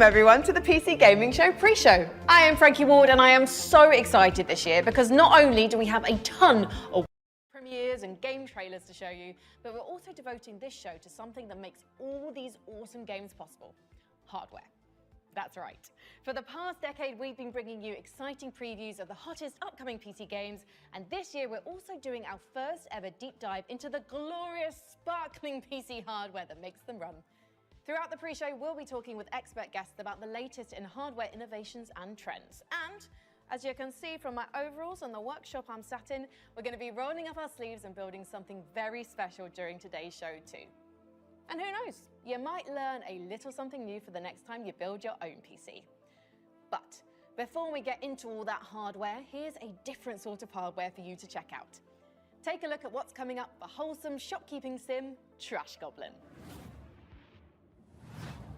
Welcome everyone to the PC Gaming Show pre-show. I am Frankie and I am so excited this year because not only do we have a ton of premieres and game trailers to show you, but we're also devoting this show to something that makes all these awesome games possible: hardware. That's right. For the past decade, we've been bringing you exciting previews of the hottest upcoming PC games, and this year we're also doing our first ever deep dive into the glorious, sparkling PC hardware that makes them run. Throughout the pre-show, we'll be talking with expert guests about the latest in hardware innovations and trends. And as you can see from my overalls and the workshop I'm sat in, we're going to be rolling up our sleeves and building something very special during today's show too. And who knows, you might learn a little something new for the next time you build your own PC. But before we get into all that hardware, here's a different sort of hardware for you to check out. Take a look at what's coming up for wholesome shopkeeping sim, Trash Goblin.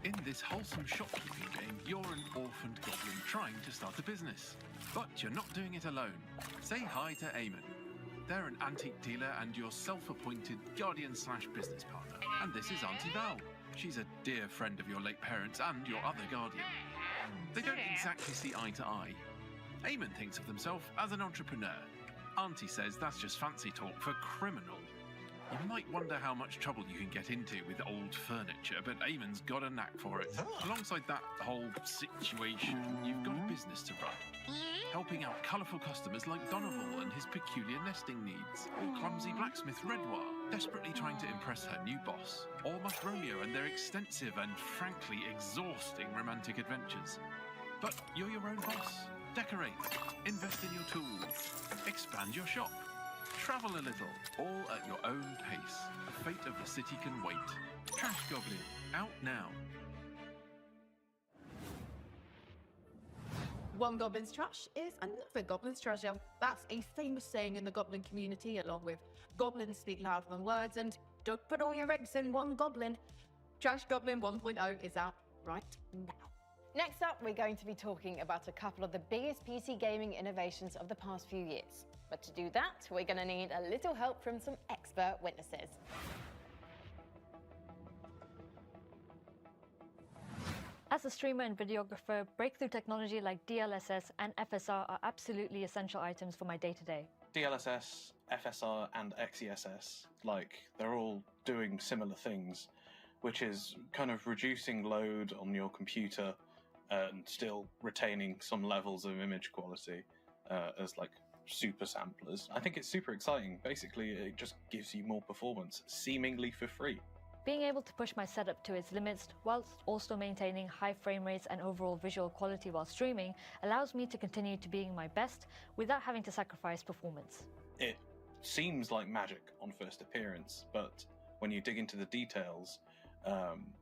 In this wholesome shopkeeping game, you're an orphaned goblin trying to start a business. But you're not doing it alone. Say hi to Eamon. They're an antique dealer and your self-appointed guardian/business partner. And this is Auntie Val. She's a dear friend of your late parents and your other guardian. They don't exactly see eye to eye. Eamon thinks of himself as an entrepreneur. Auntie says that's just fancy talk for criminal. You might wonder how much trouble you can get into with old furniture, but Eamon's got a knack for it. Alongside that whole situation, you've got a business to run, helping out colourful customers like Donovan and his peculiar nesting needs, or clumsy blacksmith Redwar, desperately trying to impress her new boss, or Musromeo and their extensive and frankly exhausting romantic adventures. But you're your own boss. Decorate, invest in your tools, expand your shop, travel a little, all at your own pace. The fate of the city can wait. Trash Goblin, out now. One goblin's trash is another goblin's treasure. That's a famous saying in the goblin community, along with goblins speak louder than words and don't put all your eggs in one goblin. Trash Goblin 1.0 is out right now. Next up, we're going to be talking about a couple of the biggest PC gaming innovations of the past few years. But to do that, we're going to need a little help from some expert witnesses. As a streamer and videographer, breakthrough technology like DLSS and FSR are absolutely essential items for my day-to-day. DLSS, FSR, and XESS, they're all doing similar things, which is kind of reducing load on your computer and still retaining some levels of image quality as super samplers. I think it's super exciting. Basically, it just gives you more performance, seemingly for free. Being able to push my setup to its limits whilst also maintaining high frame rates and overall visual quality while streaming allows me to continue to being my best without having to sacrifice performance. It seems like magic on first appearance, but when you dig into the details,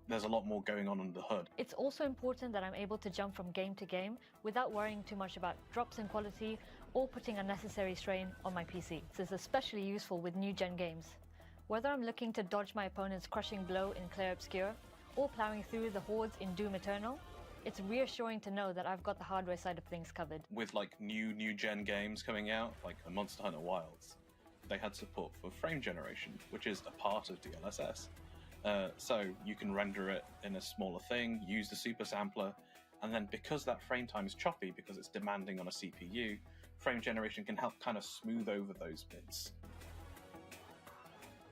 there's a lot more going on under the hood. It's also important that I'm able to jump from game to game without worrying too much about drops in quality or putting unnecessary strain on my PC. This is especially useful with new-gen games. Whether I'm looking to dodge my opponent's crushing blow in Clear Obscure or plowing through the hordes in Doom Eternal, it's reassuring to know that I've got the hardware side of things covered. With new-gen games coming out, like a Monster Hunter Wilds, they had support for frame generation, which is a part of DLSS. So you can render it in a smaller thing, use the super sampler, and then because that frame time is choppy, because it's demanding on a CPU, frame generation can help kind of smooth over those bits.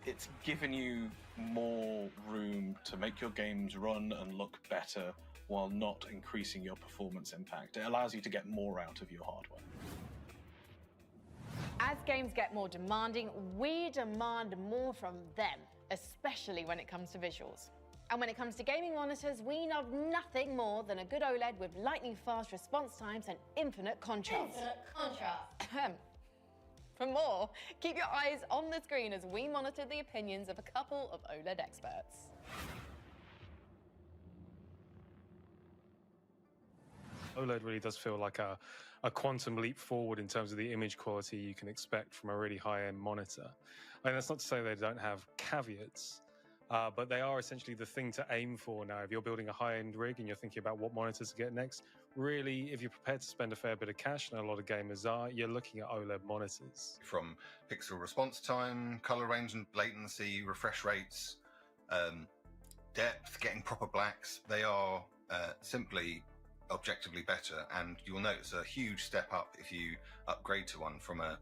It's given you more room to make your games run and look better while not increasing your performance impact. It allows you to get more out of your hardware. As games get more demanding, we demand more from them, especially when it comes to visuals. And when it comes to gaming monitors, we know nothing more than a good OLED with lightning-fast response times and infinite contrast. For more, keep your eyes on the screen as we monitor the opinions of a couple of OLED experts. OLED really does feel like a quantum leap forward in terms of the image quality you can expect from a really high-end monitor. And that's not to say they don't have caveats, but they are essentially the thing to aim for now. If you're building a high-end rig and you're thinking about what monitors to get next, really, if you're prepared to spend a fair bit of cash, and a lot of gamers are, you're looking at OLED monitors. From pixel response time, color range and latency, refresh rates, depth, getting proper blacks, they are simply objectively better, and you'll notice a huge step up if you upgrade to one from a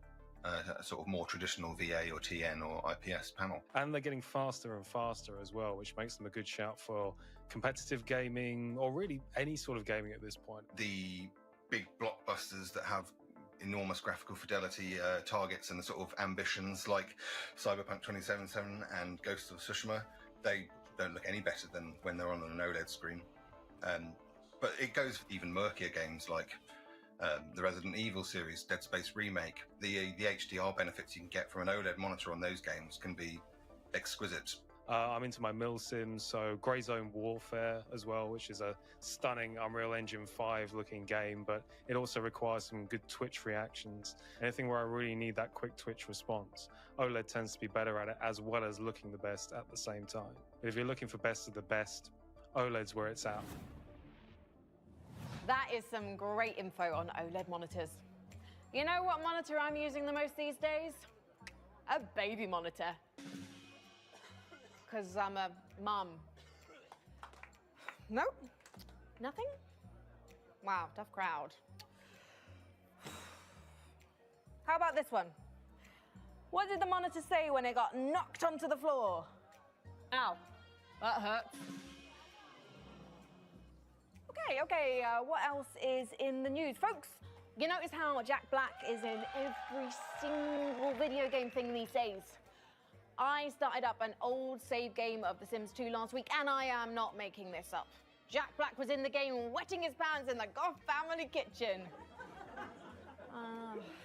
sort of more traditional VA or TN or IPS panel. And they're getting faster and faster as well, which makes them a good shout for competitive gaming, or really any sort of gaming at this point. The big blockbusters that have enormous graphical fidelity targets and the sort of ambitions like Cyberpunk 2077 and Ghost of Tsushima, they don't look any better than when they're on an OLED screen. But it goes for even murkier games like the Resident Evil series, Dead Space Remake. The HDR benefits you can get from an OLED monitor on those games can be exquisite. I'm into my mil sims, so Grey Zone Warfare as well, which is a stunning Unreal Engine 5 looking game, but it also requires some good Twitch reactions. Anything where I really need that quick Twitch response, OLED tends to be better at it, as well as looking the best at the same time. But if you're looking for best of the best, OLED's where it's at. That is some great info on OLED monitors. You know what monitor I'm using the most these days? A baby monitor. Because I'm a mum. Nope. Nothing? Wow, tough crowd. How about this one? What did the monitor say when it got knocked onto the floor? Ow, that hurts. Okay, what else is in the news? Folks, you notice how Jack Black is in every single video game thing these days? I started up an old save game of The Sims 2 last week, and I am not making this up. Jack Black was in the game wetting his pants in the Goff family kitchen. And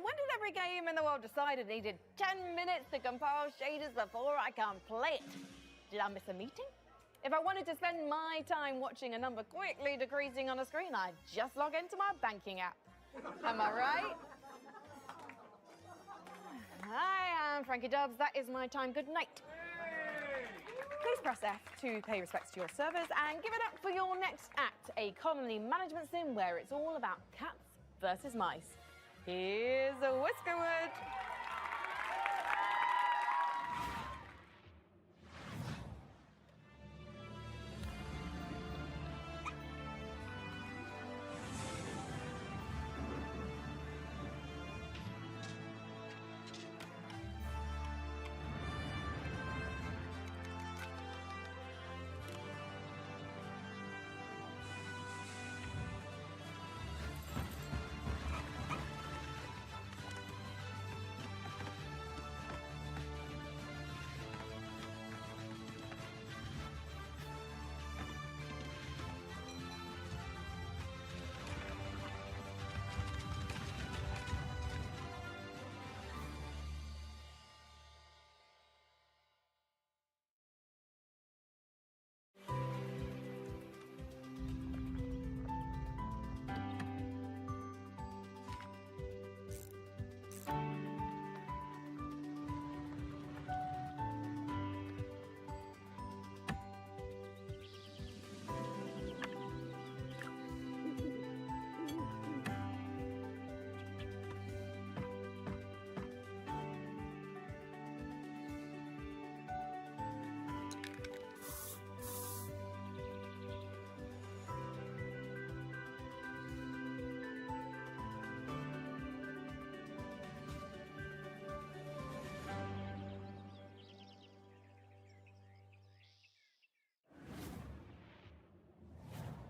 when did every game in the world decide it needed 10 minutes to compile shaders before I can play it? Did I miss a meeting? If I wanted to spend my time watching a number quickly decreasing on a screen, I'd just log into my banking app. Am I right? Hi, I'm Frankie Dubs. That is my time. Good night. Please press F to pay respects to your servers and give it up for your next act, a colony management sim where it's all about cats versus mice. Here's a Whiskerwood.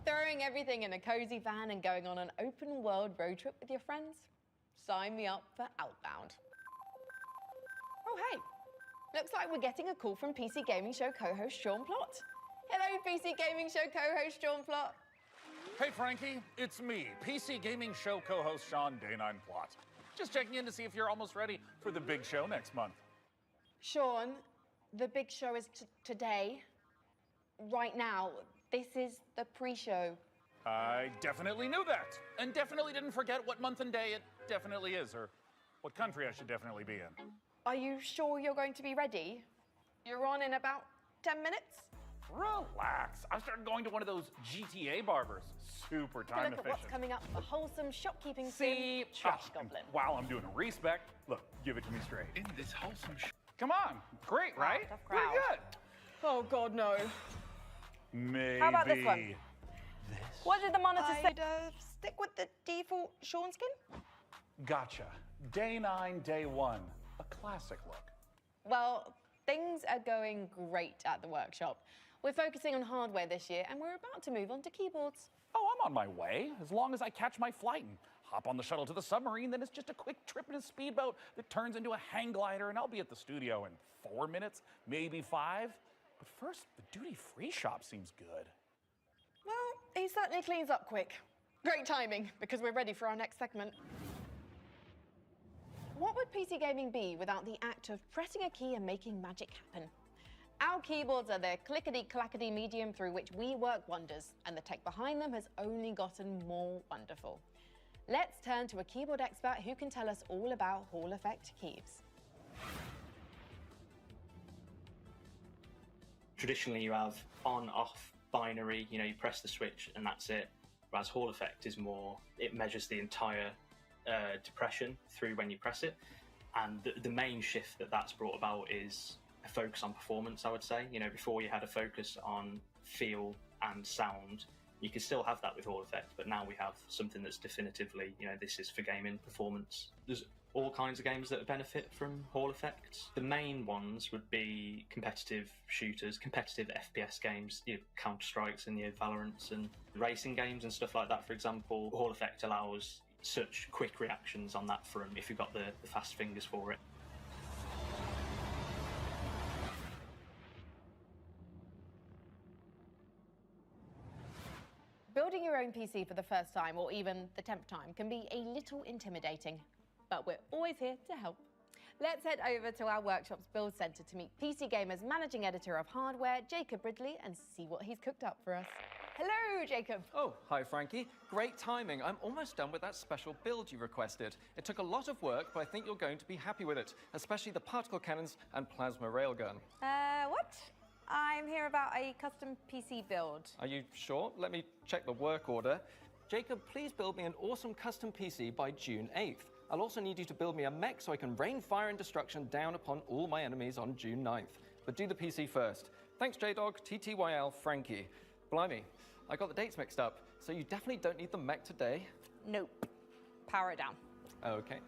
Throwing everything in a cozy van and going on an open world road trip with your friends? Sign me up for Outbound. Oh, hey, looks like we're getting a call from PC Gaming Show co-host Sean Plott. Hello, PC Gaming Show co-host Sean Plott. Hey, Frankie, it's me, PC Gaming Show co-host Sean Day9 Plott. Just checking in to see if you're almost ready for the big show next month. Sean, the big show is today, right now. This is the pre-show. I definitely knew that, and definitely didn't forget what month and day it definitely is, or what country I should definitely be in. Are you sure you're going to be ready? You're on in about 10 minutes? Relax. I started going to one of those GTA barbers. Super time Look at efficient. what's coming up for wholesome shopkeeping See, sim, Trash and Goblin. while I'm doing a respect, look, give it to me straight. In this wholesome Come on, great, Wow, right? tough Pretty crowd. good. Oh God, no. Maybe. How about this one? What did the monitor say? I'd stick with the default Sean skin. Gotcha. Day 9, day 1. A classic look. Well, things are going great at the workshop. We're focusing on hardware this year, and we're about to move on to keyboards. Oh, I'm on my way. As long as I catch my flight and hop on the shuttle to the submarine, then it's just a quick trip in a speedboat that turns into a hang glider, and I'll be at the studio in 4 minutes, maybe 5. But first, the duty-free shop seems good. Well, he certainly cleans up quick. Great timing, because we're ready for our next segment. What would PC gaming be without the act of pressing a key and making magic happen? Our keyboards are the clickety-clackety medium through which we work wonders, and the tech behind them has only gotten more wonderful. Let's turn to a keyboard expert who can tell us all about Hall effect keys. Traditionally, you have on-off binary, you press the switch and that's it. Whereas Hall effect is more, it measures the entire depression through when you press it. And the main shift that's brought about is a focus on performance, I would say. Before you had a focus on feel and sound, you could still have that with Hall effect, but now we have something that's definitively, this is for gaming performance. There's all kinds of games that benefit from Hall effects. The main ones would be competitive shooters, competitive FPS games, your Counter-Strikes and your Valorants, and racing games and stuff like that, for example. Hall effect allows such quick reactions on that front if you've got the fast fingers for it. Building your own PC for the first time, or even the 10th time, can be a little intimidating, but we're always here to help. Let's head over to our workshop's build centre to meet PC Gamer's managing editor of hardware, Jacob Ridley, and see what he's cooked up for us. Hello, Jacob. Oh, hi, Frankie. Great timing. I'm almost done with that special build you requested. It took a lot of work, but I think you're going to be happy with it, especially the particle cannons and plasma railgun. What? I'm here about a custom PC build. Are you sure? Let me check the work order. Jacob, please build me an awesome custom PC by June 8th. I'll also need you to build me a mech so I can rain fire and destruction down upon all my enemies on June 9th. But do the PC first. Thanks, J-Dog, TTYL, Frankie. Blimey, I got the dates mixed up, so you definitely don't need the mech today. Nope. Power it down. Okay.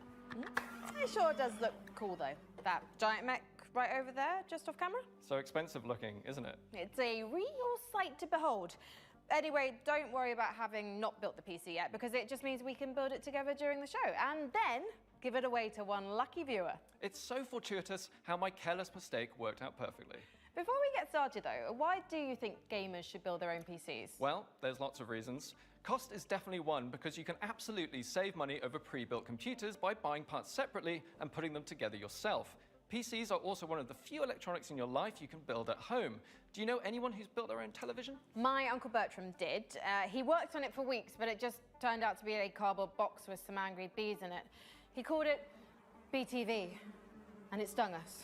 It sure does look cool, though. That giant mech right over there, just off camera. So expensive looking, isn't it? It's a real sight to behold. Anyway, don't worry about having not built the PC yet, because it just means we can build it together during the show, and then give it away to one lucky viewer. It's so fortuitous how my careless mistake worked out perfectly. Before we get started though, why do you think gamers should build their own PCs? Well, there's lots of reasons. Cost is definitely one, because you can absolutely save money over pre-built computers by buying parts separately and putting them together yourself. PCs are also one of the few electronics in your life you can build at home. Do you know anyone who's built their own television? My Uncle Bertram did. He worked on it for weeks, but it just turned out to be a cardboard box with some angry bees in it. He called it BTV, and it stung us.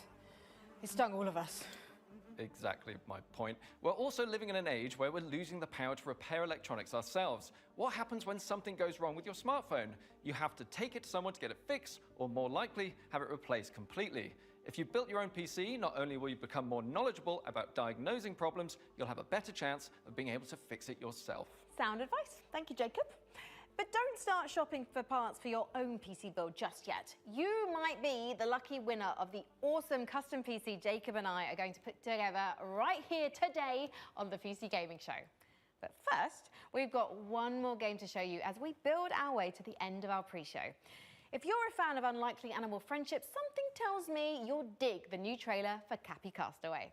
It stung all of us. Exactly my point. We're also living in an age where we're losing the power to repair electronics ourselves. What happens when something goes wrong with your smartphone? You have to take it to someone to get it fixed, or more likely, have it replaced completely. If you built your own PC, not only will you become more knowledgeable about diagnosing problems, you'll have a better chance of being able to fix it yourself. Sound advice. Thank you, Jacob. But don't start shopping for parts for your own PC build just yet. You might be the lucky winner of the awesome custom PC Jacob and I are going to put together right here today on the PC Gaming Show. But first, we've got one more game to show you as we build our way to the end of our pre-show. If you're a fan of Unlikely Animal Friendship, something tells me you'll dig the new trailer for Cappy Castaway.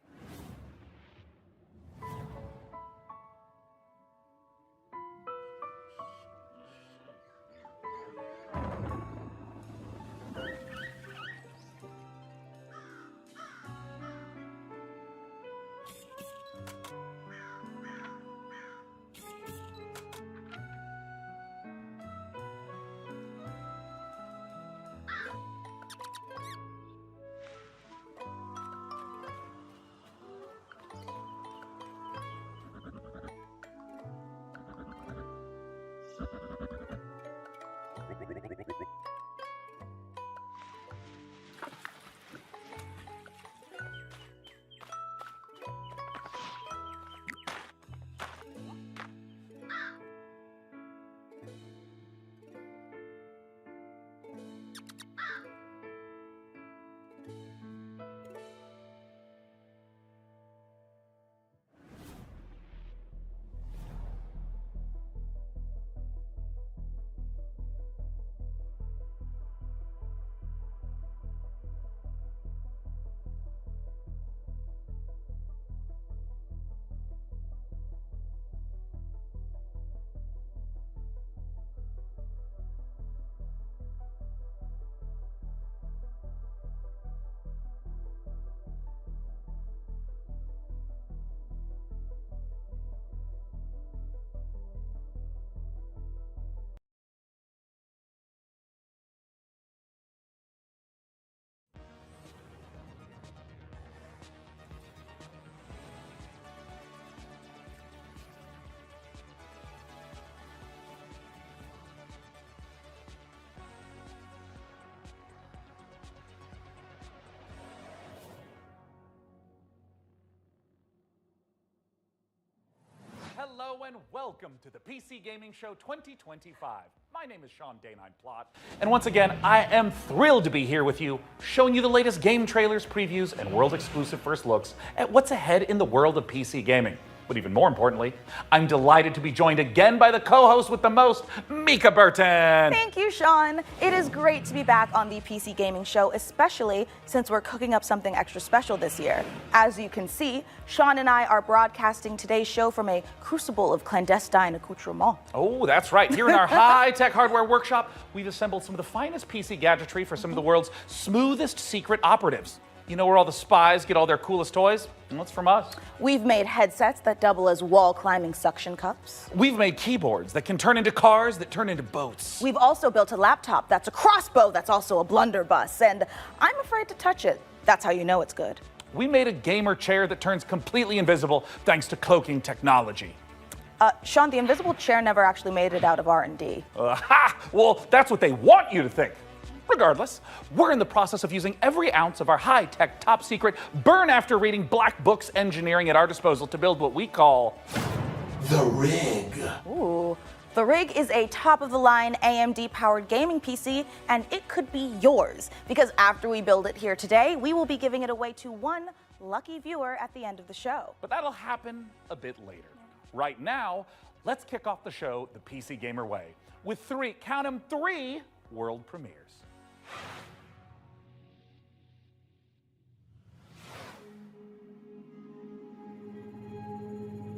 hello, and welcome to the PC Gaming Show 2025. My name is Sean Day9 Plot, and once again, I am thrilled to be here with you, showing you the latest game trailers, previews, and world-exclusive first looks at what's ahead in the world of PC gaming. But even more importantly, I'm delighted to be joined again by the co-host with the most, Mika Burton. Thank you, Sean. It is great to be back on the PC Gaming Show, especially since we're cooking up something extra special this year. As you can see, Sean and I are broadcasting today's show from a crucible of clandestine accoutrement. Oh, that's right. Here in our high-tech hardware workshop, we've assembled some of the finest PC gadgetry for some of the world's smoothest secret operatives. You know where all the spies get all their coolest toys? Well, it's from us. We've made headsets that double as wall-climbing suction cups. We've made keyboards that can turn into cars that turn into boats. We've also built a laptop that's a crossbow that's also a blunderbuss, and I'm afraid to touch it. That's how you know it's good. We made a gamer chair that turns completely invisible thanks to cloaking technology. Sean, the invisible chair never actually made it out of R&D. Well, that's what they want you to think. Regardless, we're in the process of using every ounce of our high-tech, top-secret, burn-after-reading black books engineering at our disposal to build what we call the Rig. Ooh. The Rig is a top-of-the-line AMD-powered gaming PC, and it could be yours. Because after we build it here today, we will be giving it away to one lucky viewer at the end of the show. But that'll happen a bit later. Right now, let's kick off the show the PC Gamer way with three world premieres.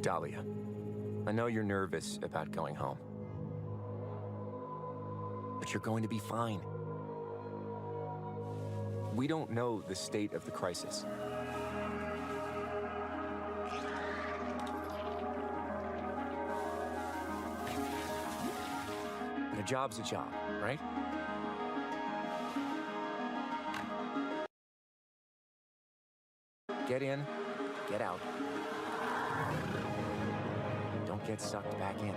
Dahlia, I know you're nervous about going home, but you're going to be fine. We don't know the state of the crisis. But a job's a job, right? Get in, get out. Don't get sucked back in.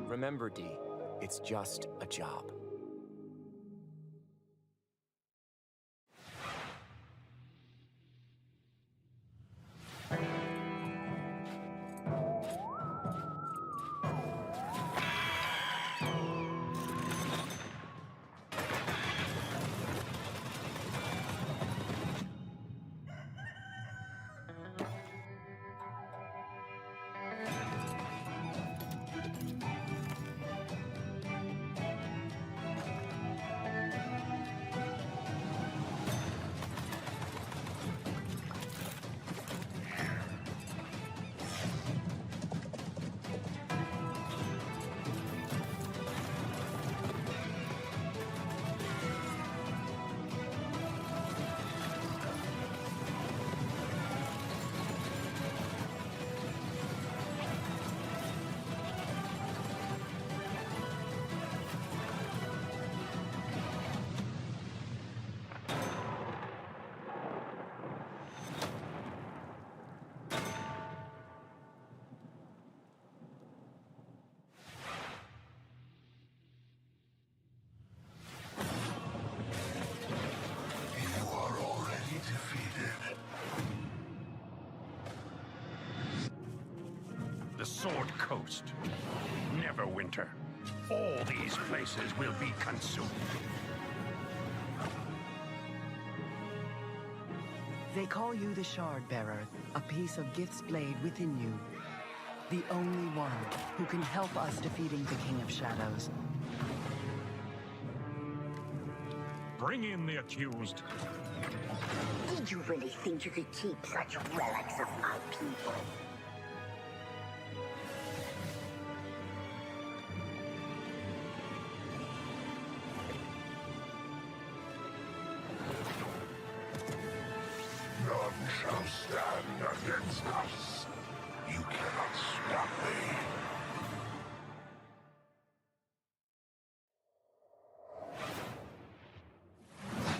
Remember, Dee, it's just a job. The Sword Coast. Neverwinter. All these places will be consumed. They call you the Shard Bearer, a piece of Gith's blade within you. The only one who can help us defeating the King of Shadows. Bring in the accused. Did you really think you could keep such relics of my people? None shall stand against us. You cannot stop me.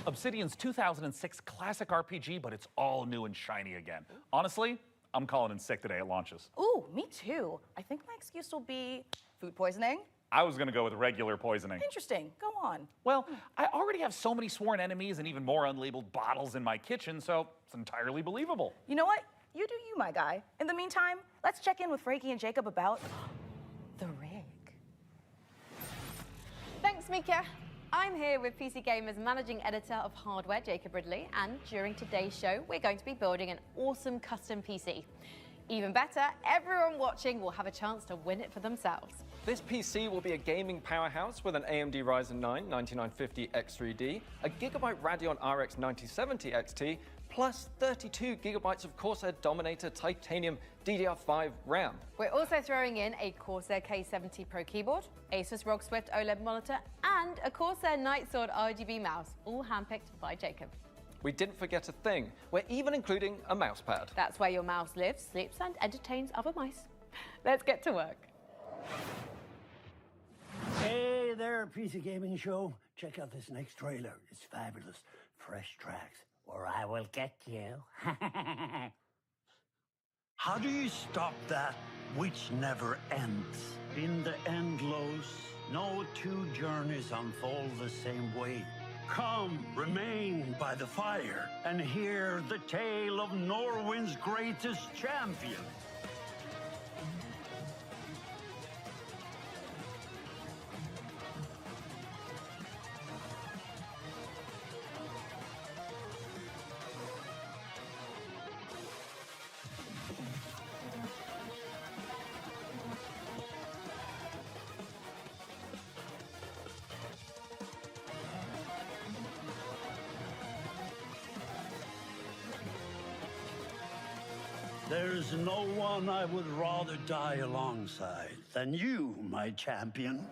Obsidian's 2006 classic RPG, but it's all new and shiny again. Honestly, I'm calling in sick the day it launches. Ooh, me too. I think my excuse will be food poisoning. I was gonna go with regular poisoning. Interesting. Go on. Well, I already have so many sworn enemies and even more unlabeled bottles in my kitchen, so it's entirely believable. You know what? You do you, my guy. In the meantime, let's check in with Frankie and Jacob about the rig. Thanks, Mika. I'm here with PC Gamer's managing editor of hardware, Jacob Ridley, and during today's show, we're going to be building an awesome custom PC. Even better, everyone watching will have a chance to win it for themselves. This PC will be a gaming powerhouse with an AMD Ryzen 9 9950 X3D, a Gigabyte Radeon RX 9070 XT, plus 32 gigabytes of Corsair Dominator Titanium DDR5 RAM. We're also throwing in a Corsair K70 Pro keyboard, Asus ROG Swift OLED monitor, and a Corsair Nightsword RGB mouse, all handpicked by Jacob. We didn't forget a thing. We're even including a mouse pad. That's where your mouse lives, sleeps, and entertains other mice. Let's get to work. Hey there, PC Gaming Show. Check out this next trailer. It's fabulous. Fresh tracks, or I will get you. How do you stop that which never ends? In the endless, no two journeys unfold the same way. Come, remain by the fire, and hear the tale of Norwind's greatest champion. There's no one I would rather die alongside than you, my champion.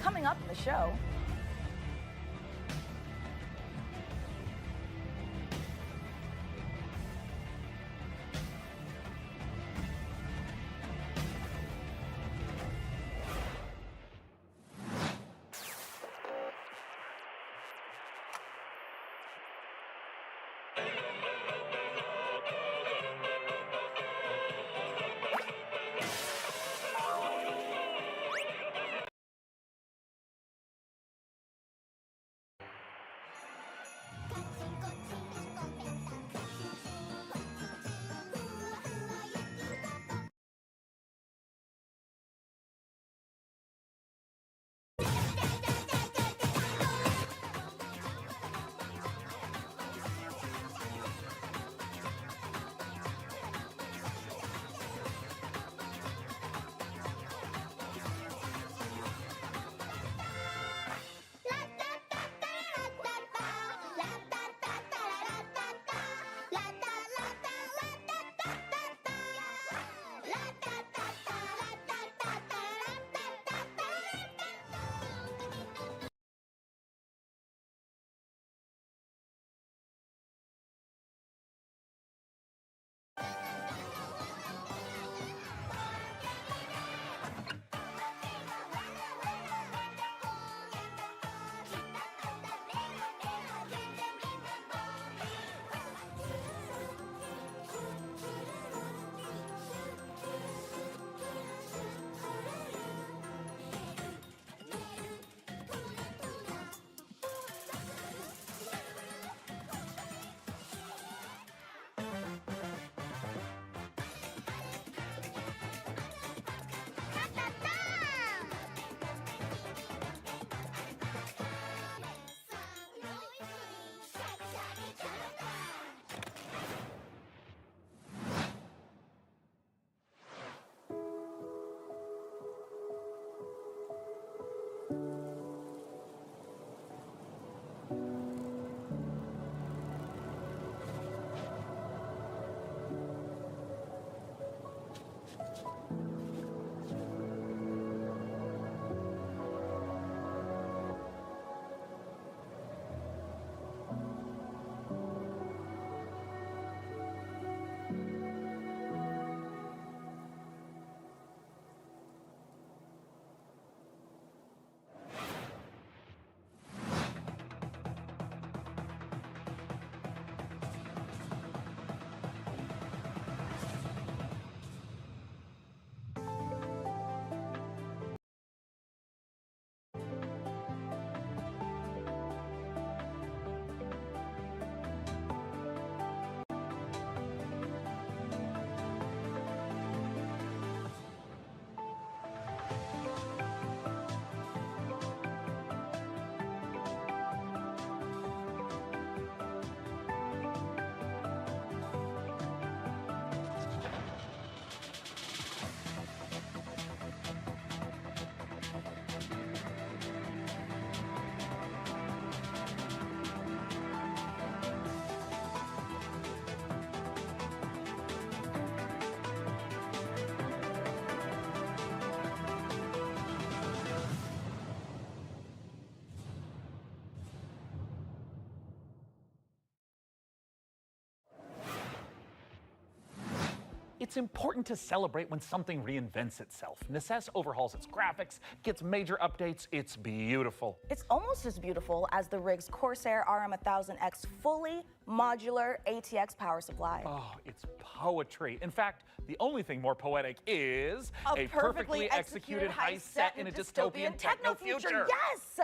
Coming up in the show, It's important to celebrate when something reinvents itself. Necess overhauls its graphics, gets major updates. It's beautiful. It's almost as beautiful as the rig's Corsair RM1000X fully modular ATX power supply. Oh, it's poetry. In fact, the only thing more poetic is a perfectly executed heist set in a dystopian techno future. Yes!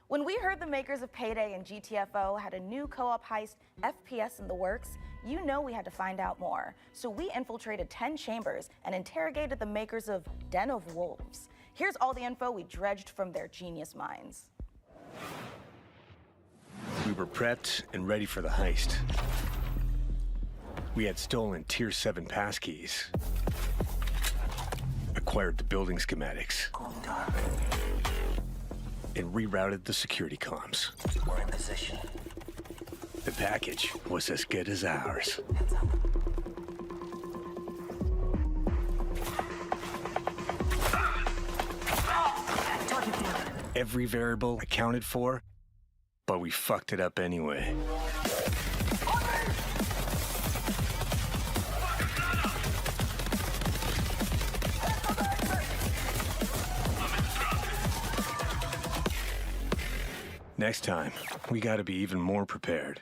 When we heard the makers of Payday and GTFO had a new co-op heist FPS in the works, you know we had to find out more. So we infiltrated 10 chambers and interrogated the makers of Den of Wolves. Here's all the info we dredged from their genius minds. We were prepped and ready for the heist. We had stolen Tier 7 passkeys, acquired the building schematics, and rerouted the security comms. We're in position. The package was as good as ours. Every variable accounted for, but we fucked it up anyway. Next time, we gotta be even more prepared.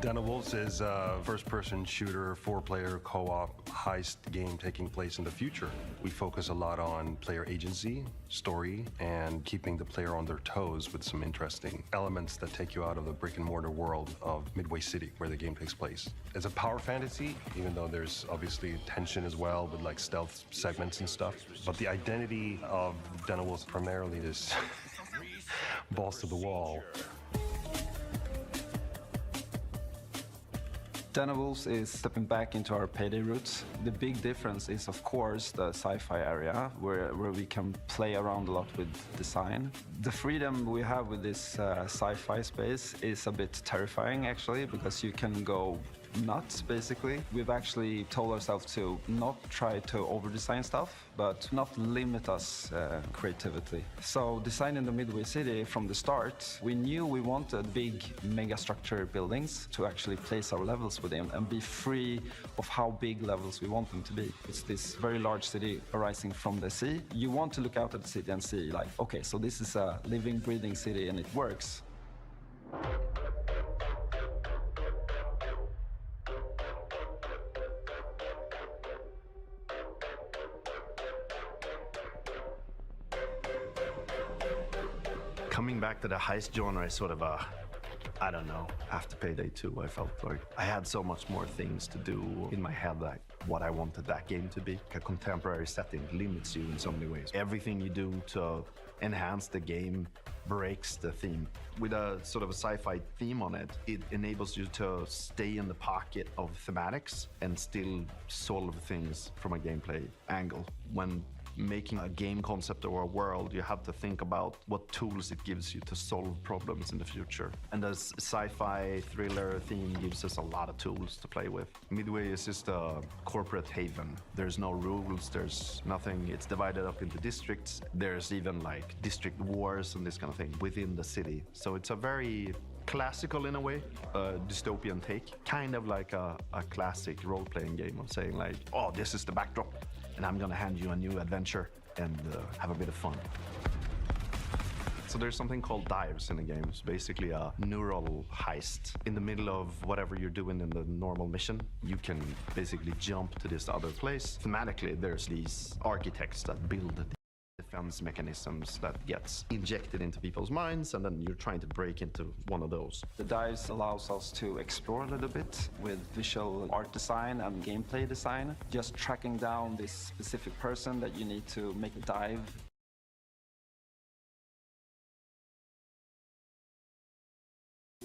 Den of Wolves is a first-person shooter, four-player co-op heist game taking place in the future. We focus a lot on player agency, story, and keeping the player on their toes with some interesting elements that take you out of the brick-and-mortar world of Midway City, where the game takes place. It's a power fantasy, even though there's obviously tension as well with like stealth segments and stuff. But the identity of Den of Wolves primarily is balls to the wall. Den of Wolves is stepping back into our Payday roots. The big difference is, of course, the sci-fi area, where we can play around a lot with design. The freedom we have with this sci-fi space is a bit terrifying, actually, because you can go nuts, basically. We've actually told ourselves to not try to over-design stuff, but not limit us creativity. So designing the Midway City from the start, we knew we wanted big mega-structure buildings to actually place our levels within and be free of how big levels we want them to be. It's this very large city arising from the sea. You want to look out at the city and see, like, okay, so this is a living, breathing city and it works. Coming back to the heist genre is sort of a, I don't know, after Payday 2, I felt like I had so much more things to do in my head, like what I wanted that game to be. A contemporary setting limits you in so many ways. Everything you do to enhance the game breaks the theme. With a sort of a sci-fi theme on it, it enables you to stay in the pocket of thematics and still solve things from a gameplay angle. When making a game concept or a world, you have to think about what tools it gives you to solve problems in the future. And the sci-fi thriller theme gives us a lot of tools to play with. Midway is just a corporate haven. There's no rules, there's nothing. It's divided up into districts. There's even like district wars and this kind of thing within the city. So it's a very classical, in a way, dystopian take. Kind of like a classic role-playing game of saying like, oh, this is the backdrop, and I'm gonna hand you a new adventure and have a bit of fun. So there's something called dives in the game. It's basically a neural heist. In the middle of whatever you're doing in the normal mission, you can basically jump to this other place. Thematically, there's these architects that build defense mechanisms that gets injected into people's minds, and then you're trying to break into one of those. The dives allows us to explore a little bit with visual art design and gameplay design. Just tracking down this specific person that you need to make a dive.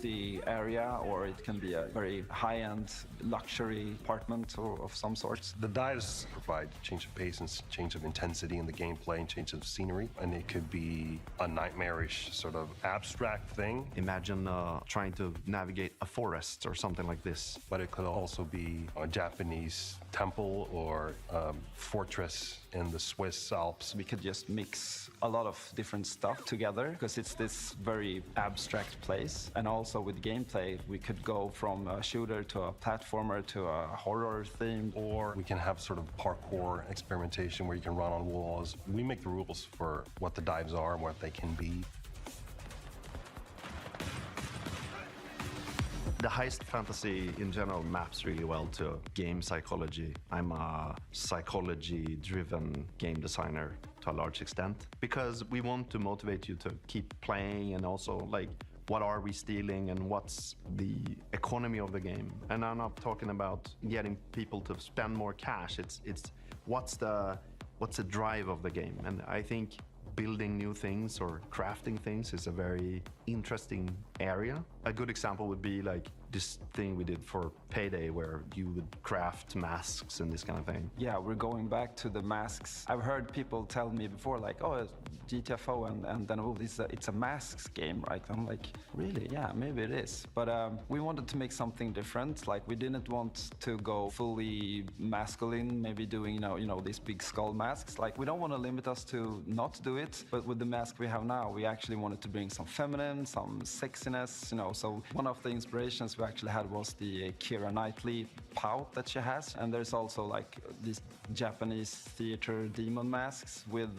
empty area, or it can be a very high-end luxury apartment of some sort. The dives provide change of pace and change of intensity in the gameplay and change of scenery, and it could be a nightmarish sort of abstract thing. Imagine trying to navigate a forest or something like this. But it could also be a Japanese temple or fortress in the Swiss Alps. We could just mix a lot of different stuff together because it's this very abstract place. And also with gameplay, we could go from a shooter to a platformer to a horror theme. Or we can have sort of parkour experimentation where you can run on walls. We make the rules for what the dives are and what they can be. The heist fantasy in general maps really well to game psychology. I'm a psychology-driven game designer to a large extent because we want to motivate you to keep playing, and also like what are we stealing and what's the economy of the game. And I'm not talking about getting people to spend more cash. It's what's the drive of the game. And I think building new things or crafting things is a very interesting area. A good example would be like this thing we did for Payday where you would craft masks and this kind of thing. Yeah, we're going back to the masks. I've heard people tell me before, like, oh, GTFO and then oh, it's a masks game, right? I'm like, really? Yeah, maybe it is. But we wanted to make something different. Like, we didn't want to go fully masculine, maybe doing, you know, these big skull masks. Like, we don't want to limit us to not do it, but with the mask we have now, we actually wanted to bring some feminine, some sexiness, you know. So one of the inspirations we actually had was the Keira Knightley pout that she has. And there's also like these Japanese theater demon masks with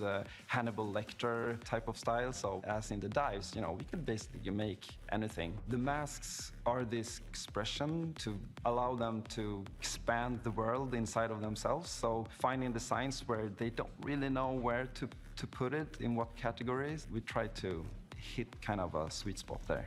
Hannibal Lecter type of style. So as in the dives, you know, we could basically make anything. The masks are this expression to allow them to expand the world inside of themselves. So finding designs where they don't really know where to put it, in what categories, we try to hit kind of a sweet spot there.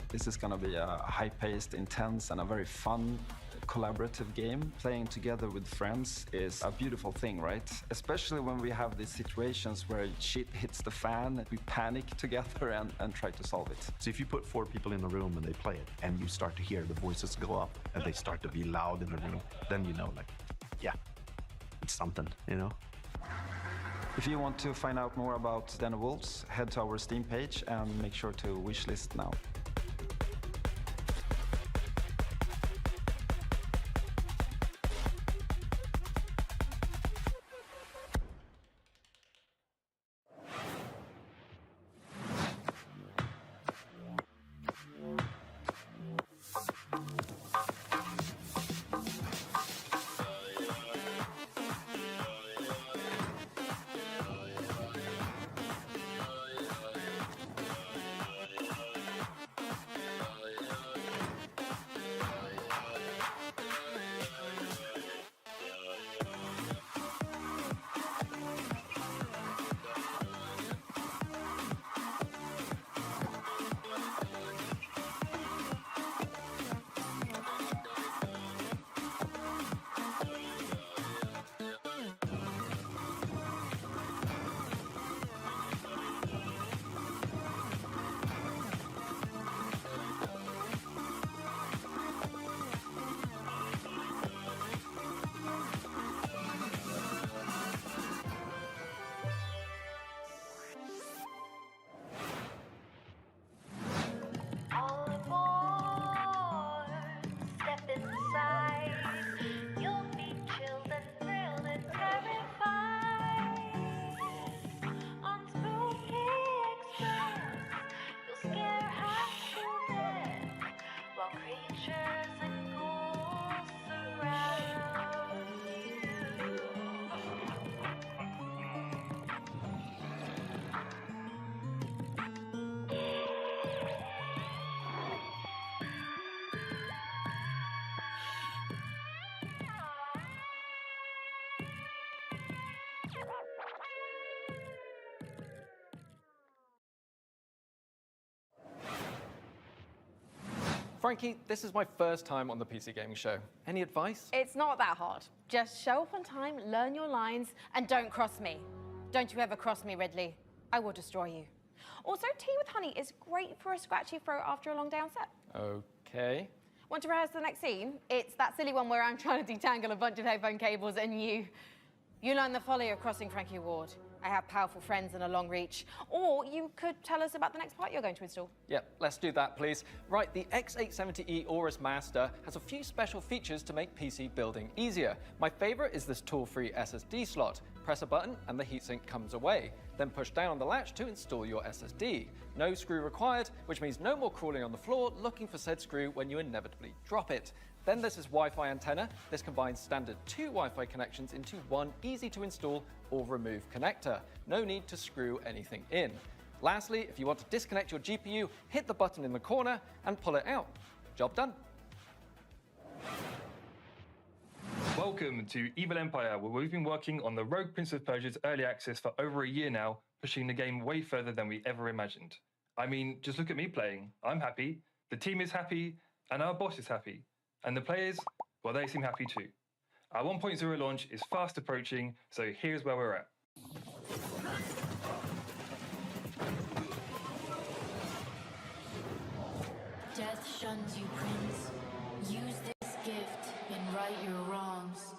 This is gonna be a high-paced, intense, and a very fun, collaborative game. Playing together with friends is a beautiful thing, right? Especially when we have these situations where shit hits the fan, we panic together and try to solve it. So if you put 4 people in a room and they play it, and you start to hear the voices go up, and they start to be loud in the room, then you know, like, yeah, it's something, you know? If you want to find out more about Den of Wolves, head to our Steam page and make sure to wishlist now. Frankie, this is my first time on the PC Gaming Show. Any advice? It's not that hard. Just show up on time, learn your lines, and don't cross me. Don't you ever cross me, Ridley. I will destroy you. Also, tea with honey is great for a scratchy throat after a long day on set. Okay. Want to rehearse the next scene? It's that silly one where I'm trying to detangle a bunch of headphone cables and you learn the folly of crossing Frankie Ward. I have powerful friends and a long reach. Or you could tell us about the next part you're going to install. Yep, let's do that, please. Right, the X870E Aorus Master has a few special features to make PC building easier. My favorite is this tool-free SSD slot. Press a button and the heatsink comes away. Then push down on the latch to install your SSD. No screw required, which means no more crawling on the floor looking for said screw when you inevitably drop it. Then there's this Wi-Fi antenna. This combines standard 2 Wi-Fi connections into one easy to install or remove connector. No need to screw anything in. Lastly, if you want to disconnect your GPU, hit the button in the corner and pull it out. Job done. Welcome to Evil Empire, where we've been working on the Rogue Prince of Persia's early access for over a year now, pushing the game way further than we ever imagined. I mean, just look at me playing. I'm happy, the team is happy, and our boss is happy. And the players, well, they seem happy too. Our 1.0 launch is fast approaching, so here's where we're at. Death shuns you, Prince. Use this gift and right your wrongs.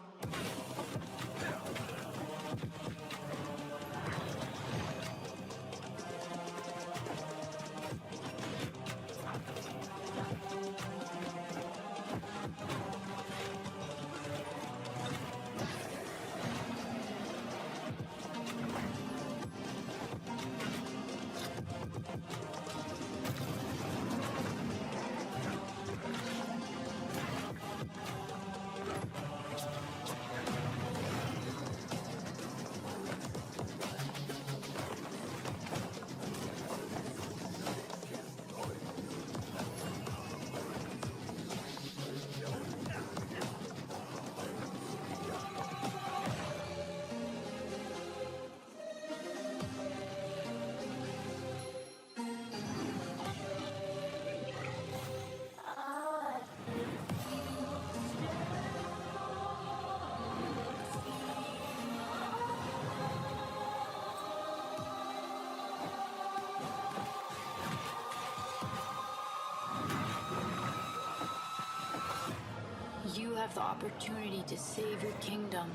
You have the opportunity to save your kingdom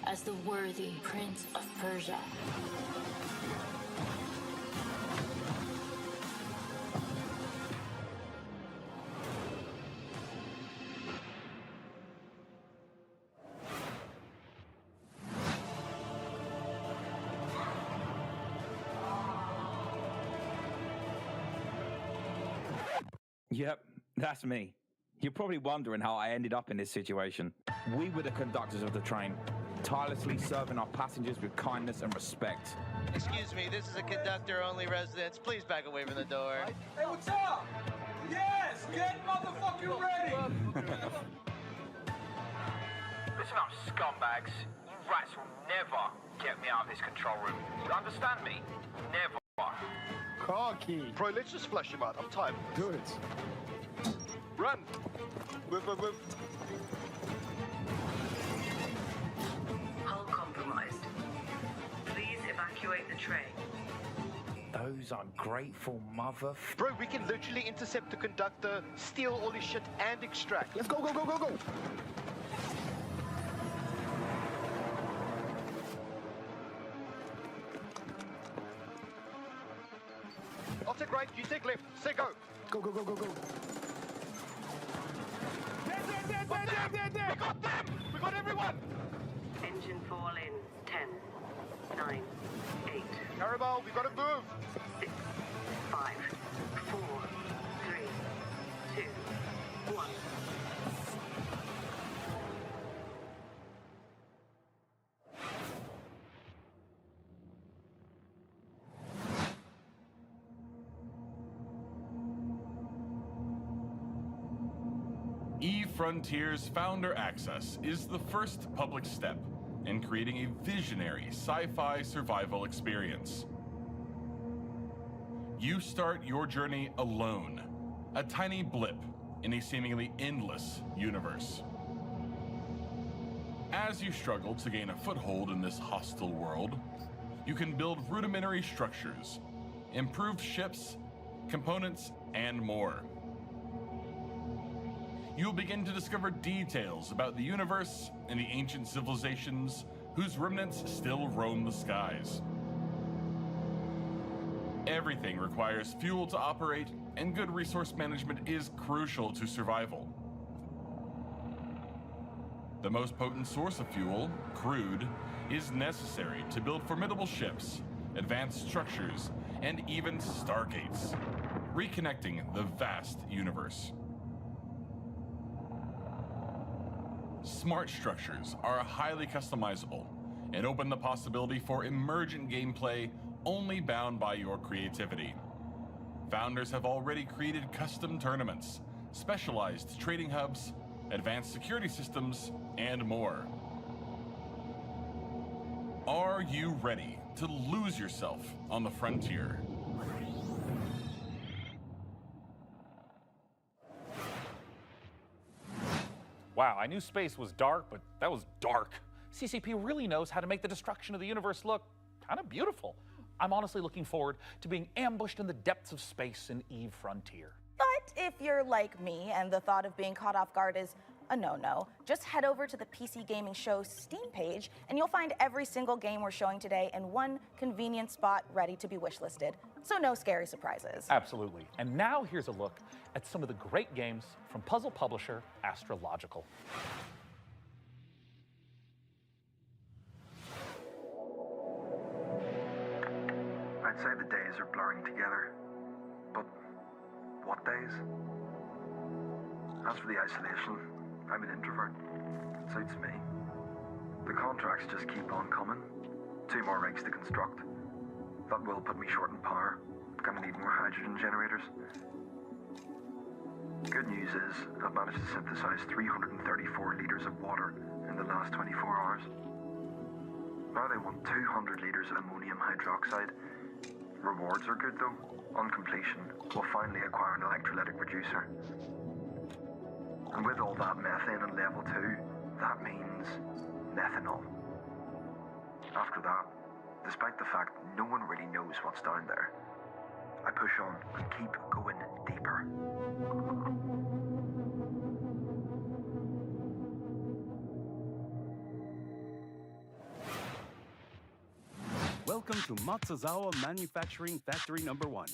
as the worthy Prince of Persia. Yep, that's me. You're probably wondering how I ended up in this situation. We were the conductors of the train, tirelessly serving our passengers with kindness and respect. Excuse me, this is a conductor-only residence. Please back away from the door. Hey, what's up? Yes, get motherfucking ready! Listen up, scumbags. You rats will never get me out of this control room. You understand me? Never. Car key. Bro, let's just flush him out. I'm tired. Do it. Run! Move. Hull compromised. Please evacuate the train. Those ungrateful mother... Bro, we can literally intercept the conductor, steal all his shit, and extract. Let's go. I'll take right, you take left. Say go. Go. There. We got everyone. Engine fall in 10, 9, 8. Carabao, we gotta move. 6, 5, 4, 3, 2, 1. eFrontiers Founder Access is the first public step in creating a visionary sci-fi survival experience. You start your journey alone, a tiny blip in a seemingly endless universe. As you struggle to gain a foothold in this hostile world, you can build rudimentary structures, improved ships, components, and more. You'll begin to discover details about the universe and the ancient civilizations whose remnants still roam the skies. Everything requires fuel to operate, and good resource management is crucial to survival. The most potent source of fuel, crude, is necessary to build formidable ships, advanced structures, and even stargates, reconnecting the vast universe. Smart structures are highly customizable and open the possibility for emergent gameplay only bound by your creativity. Founders have already created custom tournaments, specialized trading hubs, advanced security systems, and more. Are you ready to lose yourself on the frontier? Wow, I knew space was dark, but that was dark. CCP really knows how to make the destruction of the universe look kind of beautiful. I'm honestly looking forward to being ambushed in the depths of space in EVE Frontier. But if you're like me and the thought of being caught off guard is a no-no, just head over to the PC Gaming Show Steam page and you'll find every single game we're showing today in one convenient spot ready to be wishlisted. So no scary surprises. Absolutely. And now here's a look at some of the great games from puzzle publisher Astrological. I'd say the days are blurring together, but what days? As for the isolation, I'm an introvert. It suits me. The contracts just keep on coming. 2 more rigs to construct. That will put me short in power. Gonna need more hydrogen generators. Good news is, I've managed to synthesize 334 liters of water in the last 24 hours. Now they want 200 liters of ammonium hydroxide. Rewards are good though. On completion, we'll finally acquire an electrolytic reducer. And with all that methane on level 2, that means methanol. After that, despite the fact no one really knows what's down there, I push on and keep going deeper. Welcome to Matsuzawa Manufacturing Factory Number 1.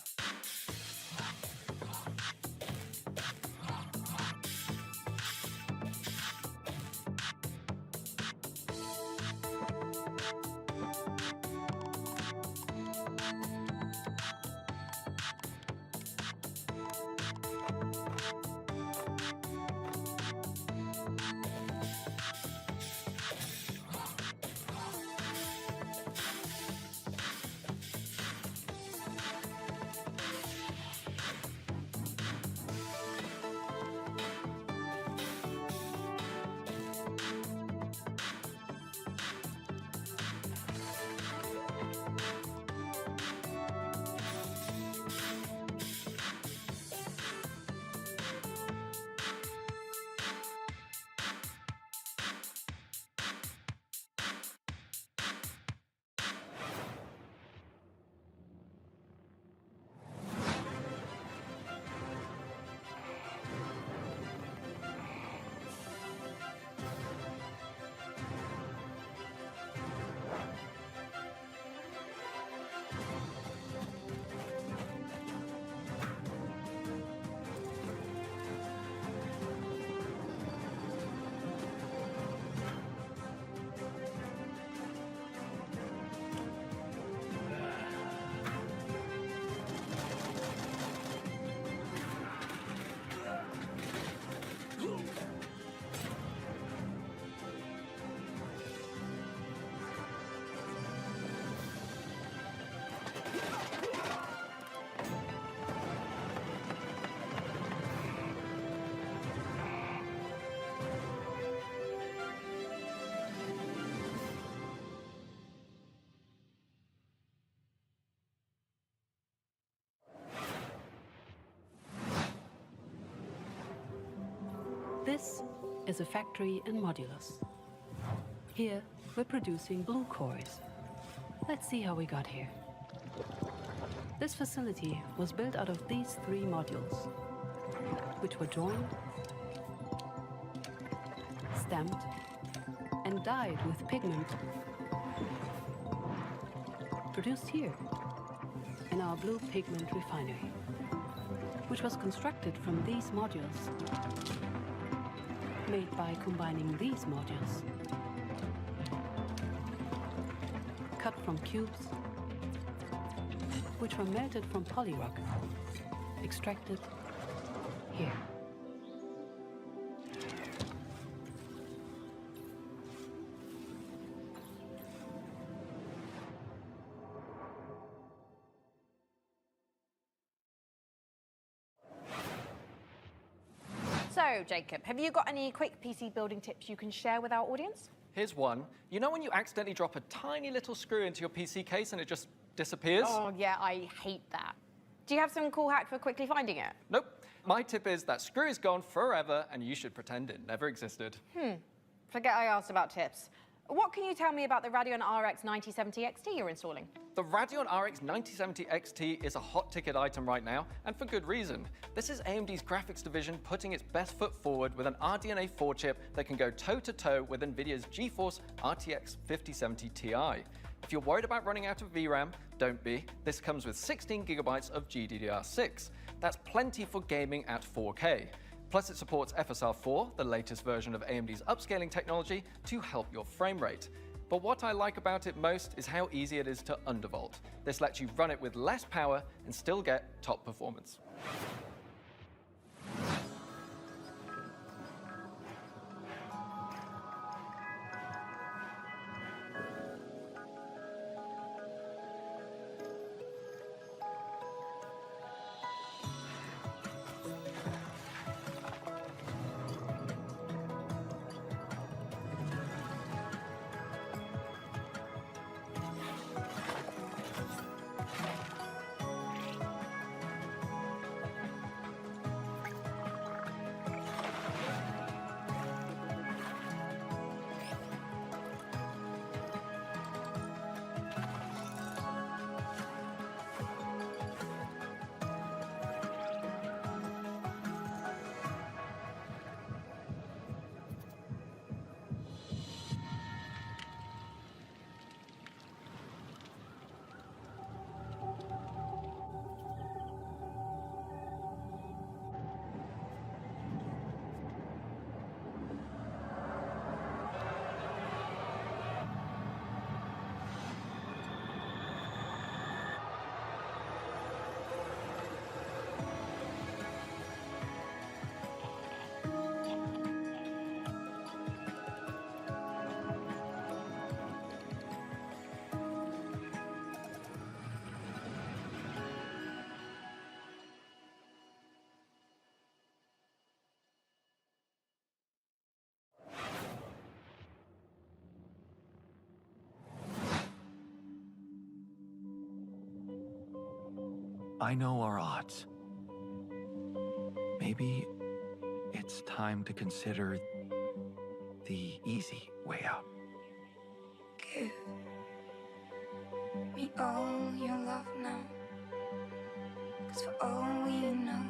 This is a factory in Modulus. Here, we're producing blue cores. Let's see how we got here. This facility was built out of these 3 modules, which were joined, stamped, and dyed with pigment produced here in our blue pigment refinery, which was constructed from these modules, made by combining these modules, cut from cubes, which were melted from polyrock, extracted here. So, Jacob, have you got any quick PC building tips you can share with our audience? Here's one. You know when you accidentally drop a tiny little screw into your PC case and it just disappears? Oh, yeah, I hate that. Do you have some cool hack for quickly finding it? Nope. My tip is that screw is gone forever and you should pretend it never existed. Forget I asked about tips. What can you tell me about the Radeon RX 9070 XT you're installing? The Radeon RX 9070 XT is a hot ticket item right now, and for good reason. This is AMD's graphics division putting its best foot forward with an RDNA 4 chip that can go toe-to-toe with NVIDIA's GeForce RTX 5070 Ti. If you're worried about running out of VRAM, don't be. This comes with 16 gigabytes of GDDR6. That's plenty for gaming at 4K. Plus it supports FSR 4, the latest version of AMD's upscaling technology, to help your frame rate. But what I like about it most is how easy it is to undervolt. This lets you run it with less power and still get top performance. I know our odds. Maybe it's time to consider the easy way out. Give me all your love now. 'Cause for all we know,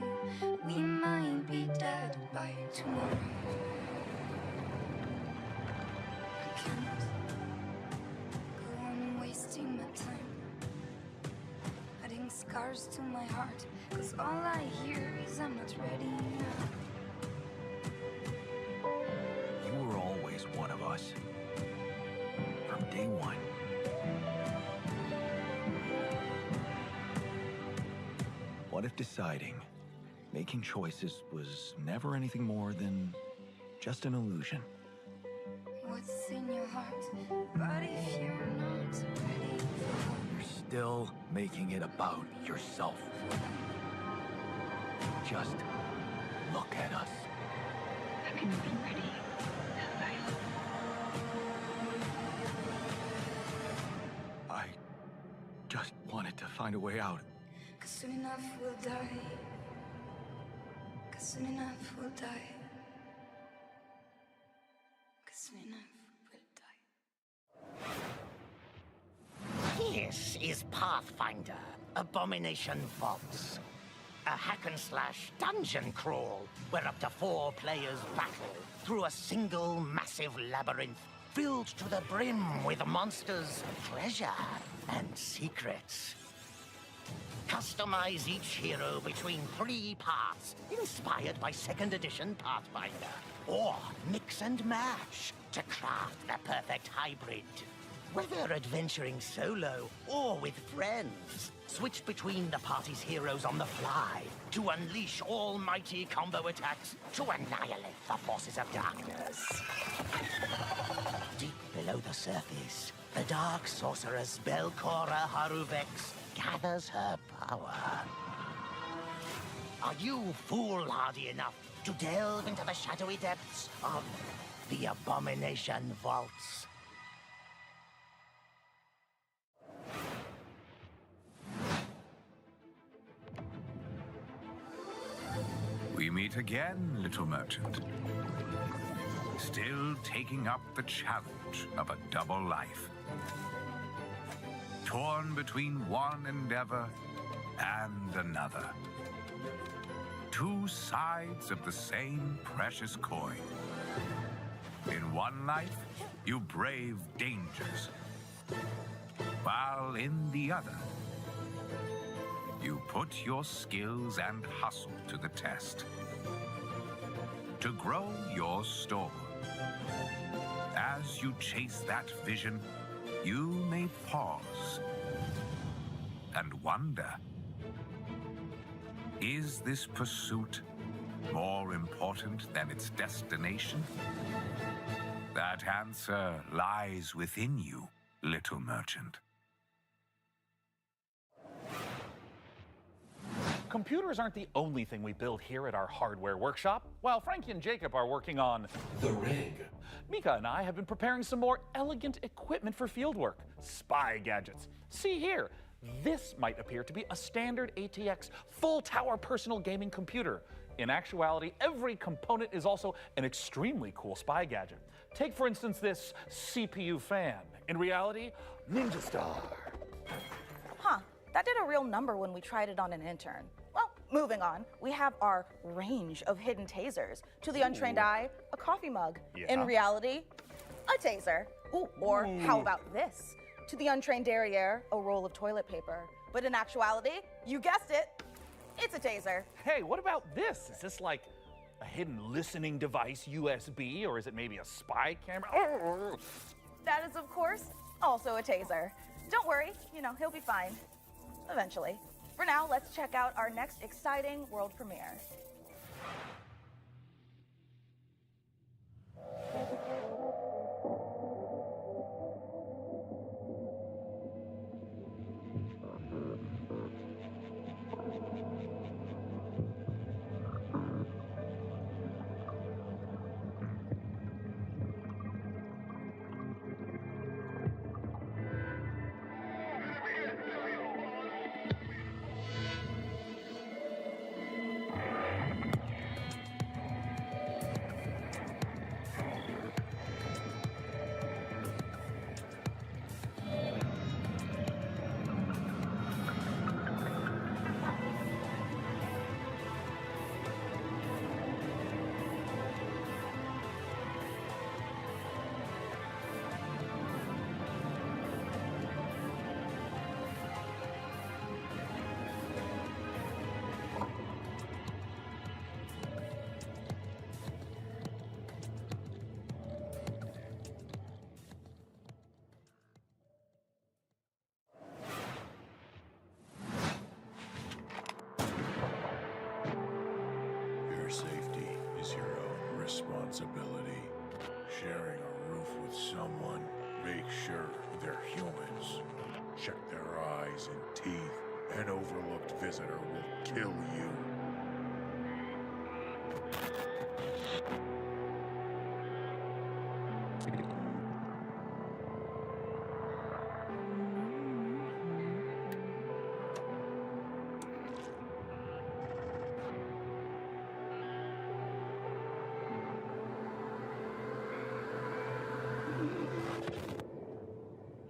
we might be dead by tomorrow. I can't go on wasting my time, adding scars to my heart. 'Cause all I hear is I'm not ready now. You were always one of us. From day one. What if deciding, making choices was never anything more than just an illusion? What's in your heart? But if you're not ready, You're still making it about yourself. Just look at us. Have you been ready? I just wanted to find a way out. 'Cause soon enough we'll die. 'Cause soon enough we'll die. 'Cause soon enough we'll die. This is Pathfinder, Abomination Vaults. A hack-and-slash dungeon crawl where up to 4 players battle through a single massive labyrinth filled to the brim with monsters, treasure, and secrets. Customize each hero between 3 paths, inspired by 2nd edition Pathfinder. Or mix and match to craft the perfect hybrid. Whether adventuring solo or with friends, switch between the party's heroes on the fly to unleash almighty combo attacks to annihilate the forces of darkness. Deep below the surface, the dark sorceress Belcora Haruvex gathers her power. Are you foolhardy enough to delve into the shadowy depths of the Abomination Vaults? We meet again, little merchant. Still taking up the challenge of a double life. Torn between one endeavor and another. 2 sides of the same precious coin. In one life, you brave dangers, while in the other, you put your skills and hustle to the test. To grow your store. As you chase that vision, you may pause and wonder, is this pursuit more important than its destination? That answer lies within you, little merchant. Computers aren't the only thing we build here at our hardware workshop. While Frankie and Jacob are working on the rig, Mika and I have been preparing some more elegant equipment for fieldwork, spy gadgets. See here, this might appear to be a standard ATX full-tower personal gaming computer. In actuality, every component is also an extremely cool spy gadget. Take, for instance, this CPU fan. In reality, Ninja Star. Huh, that did a real number when we tried it on an intern. Well, moving on, we have our range of hidden tasers. To the untrained eye, a coffee mug. Yeah. In reality, a taser. Ooh, or how about this? To the untrained derriere, a roll of toilet paper. But in actuality, you guessed it, it's a taser. Hey, what about this? Is this like a hidden listening device, USB, or is it maybe a spy camera? Oh. That is, of course, also a taser. Don't worry, he'll be fine. Eventually. For now, let's check out our next exciting world premiere. Your safety is your own responsibility. Sharing a roof with someone, make sure they're humans. Check their eyes and teeth. An overlooked visitor will kill you.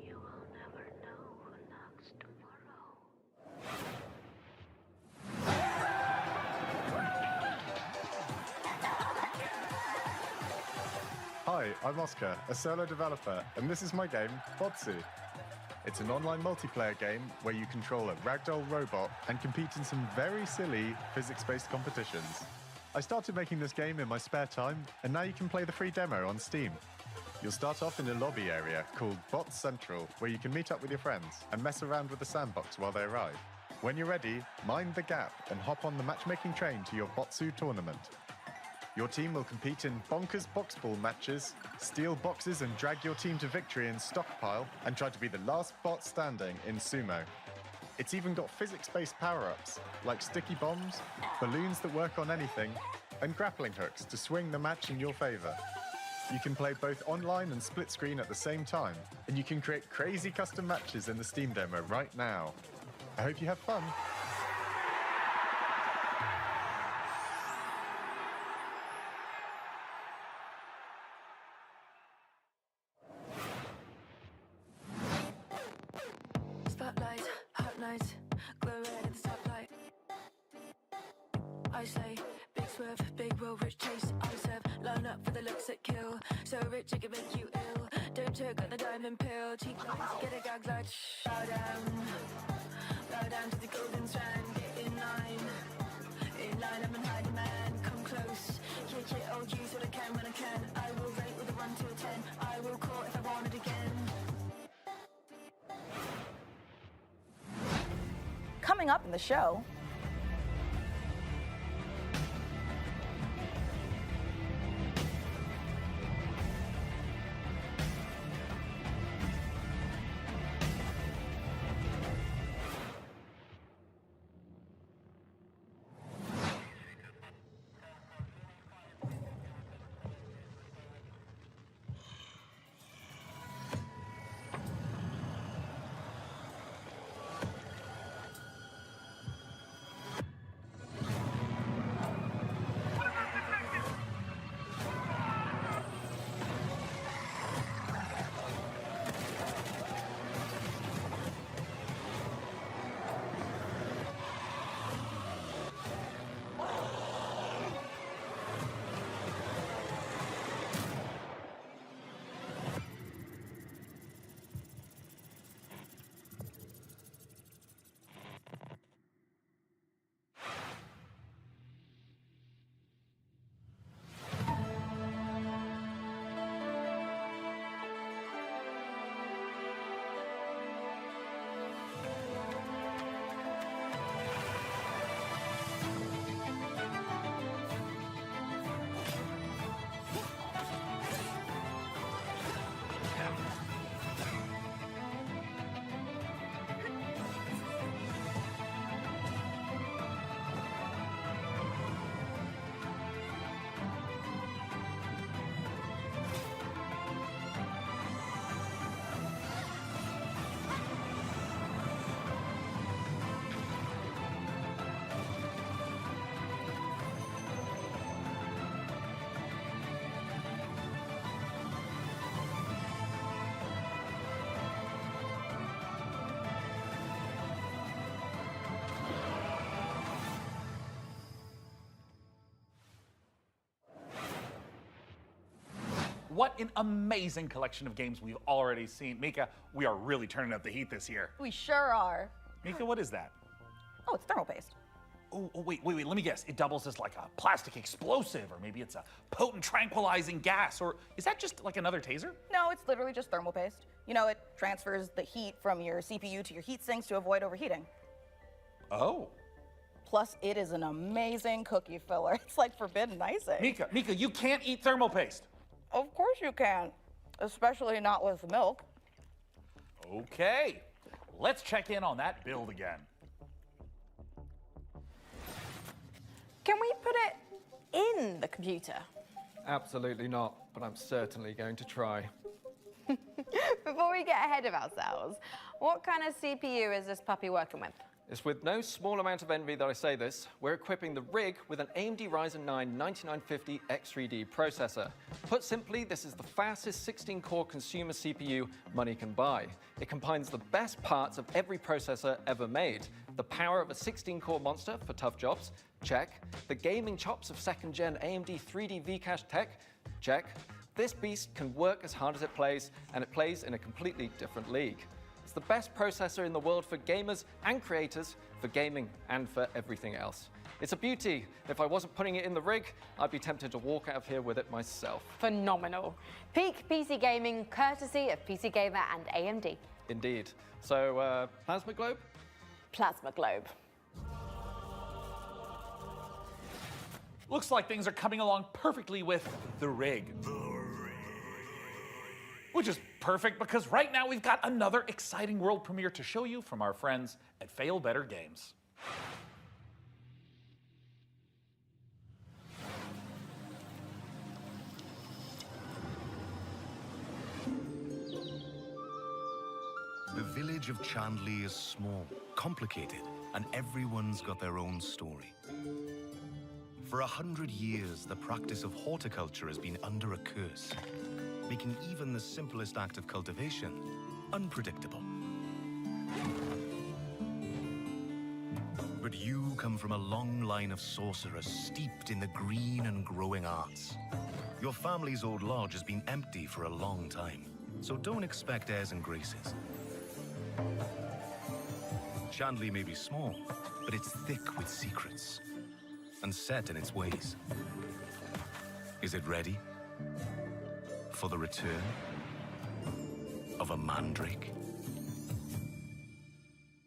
You will never know who knocked I'm Oscar, a solo developer, and this is my game, Botsu. It's an online multiplayer game where you control a ragdoll robot and compete in some very silly physics-based competitions. I started making this game in my spare time, and now you can play the free demo on Steam. You'll start off in a lobby area called Bot Central, where you can meet up with your friends and mess around with the sandbox while they arrive. When you're ready, mind the gap and hop on the matchmaking train to your Botsu tournament. Your team will compete in bonkers boxball matches, steal boxes and drag your team to victory in Stockpile, and try to be the last bot standing in Sumo. It's even got physics-based power-ups, like sticky bombs, balloons that work on anything, and grappling hooks to swing the match in your favor. You can play both online and split screen at the same time, and you can create crazy custom matches in the Steam demo right now. I hope you have fun. Spotlight, hot nights, glow red at the stoplight. I say, big swerve, big roll, rich taste, I serve. Line up for the looks that kill. So rich it can make you ill. Don't choke on the diamond pill. Cheap lights, get a gag light. Bow down to the golden strand. Get in line, I'm in high demand. Come close, yeah, I'll use what I can when I can. I will rate with a 1 to a 10. I will call if I want it again. Coming up in the show, What an amazing collection of games we've already seen. Mika, we are really turning up the heat this year. we sure are. Mika, what is that? Oh, it's thermal paste. Oh, wait, let me guess. It doubles as like a plastic explosive, or maybe it's a potent tranquilizing gas, or is that just like another taser? No, it's literally just thermal paste. You know, it transfers the heat from your CPU to your heat sinks to avoid overheating. Oh. Plus, it is an amazing cookie filler. It's like forbidden icing. Mika, you can't eat thermal paste. Of course you can, especially not with milk. Okay, let's check in on that build again. Can we put it in the computer? Absolutely not, but I'm certainly going to try. Before we get ahead of ourselves, what kind of CPU is this puppy working with? It's with no small amount of envy that I say this. We're equipping the rig with an AMD Ryzen 9 9950 X3D processor. Put simply, this is the fastest 16-core consumer CPU money can buy. It combines the best parts of every processor ever made. The power of a 16-core monster for tough jobs, check. The gaming chops of second-gen AMD 3D V-Cache tech, check. this beast can work as hard as it plays, and it plays in a completely different league. It's the best processor in the world for gamers and creators, for gaming and for everything else. It's a beauty. If I wasn't putting it in the rig, I'd be tempted to walk out of here with it myself. Phenomenal. Peak PC gaming, courtesy of PC Gamer and AMD. Indeed. So, Plasma Globe? Plasma Globe. Looks like things are coming along perfectly with the rig. Which is perfect because right now we've got another exciting world premiere to show you from our friends at Fail Better Games. The village of Chandley is small, complicated, and everyone's got their own story. For 100 years, the practice of horticulture has been under a curse, making even the simplest act of cultivation unpredictable. But you come from a long line of sorcerers steeped in the green and growing arts. Your family's old lodge has been empty for a long time, so don't expect airs and graces. Chandley may be small, but it's thick with secrets and set in its ways. Is it ready for the return of a mandrake?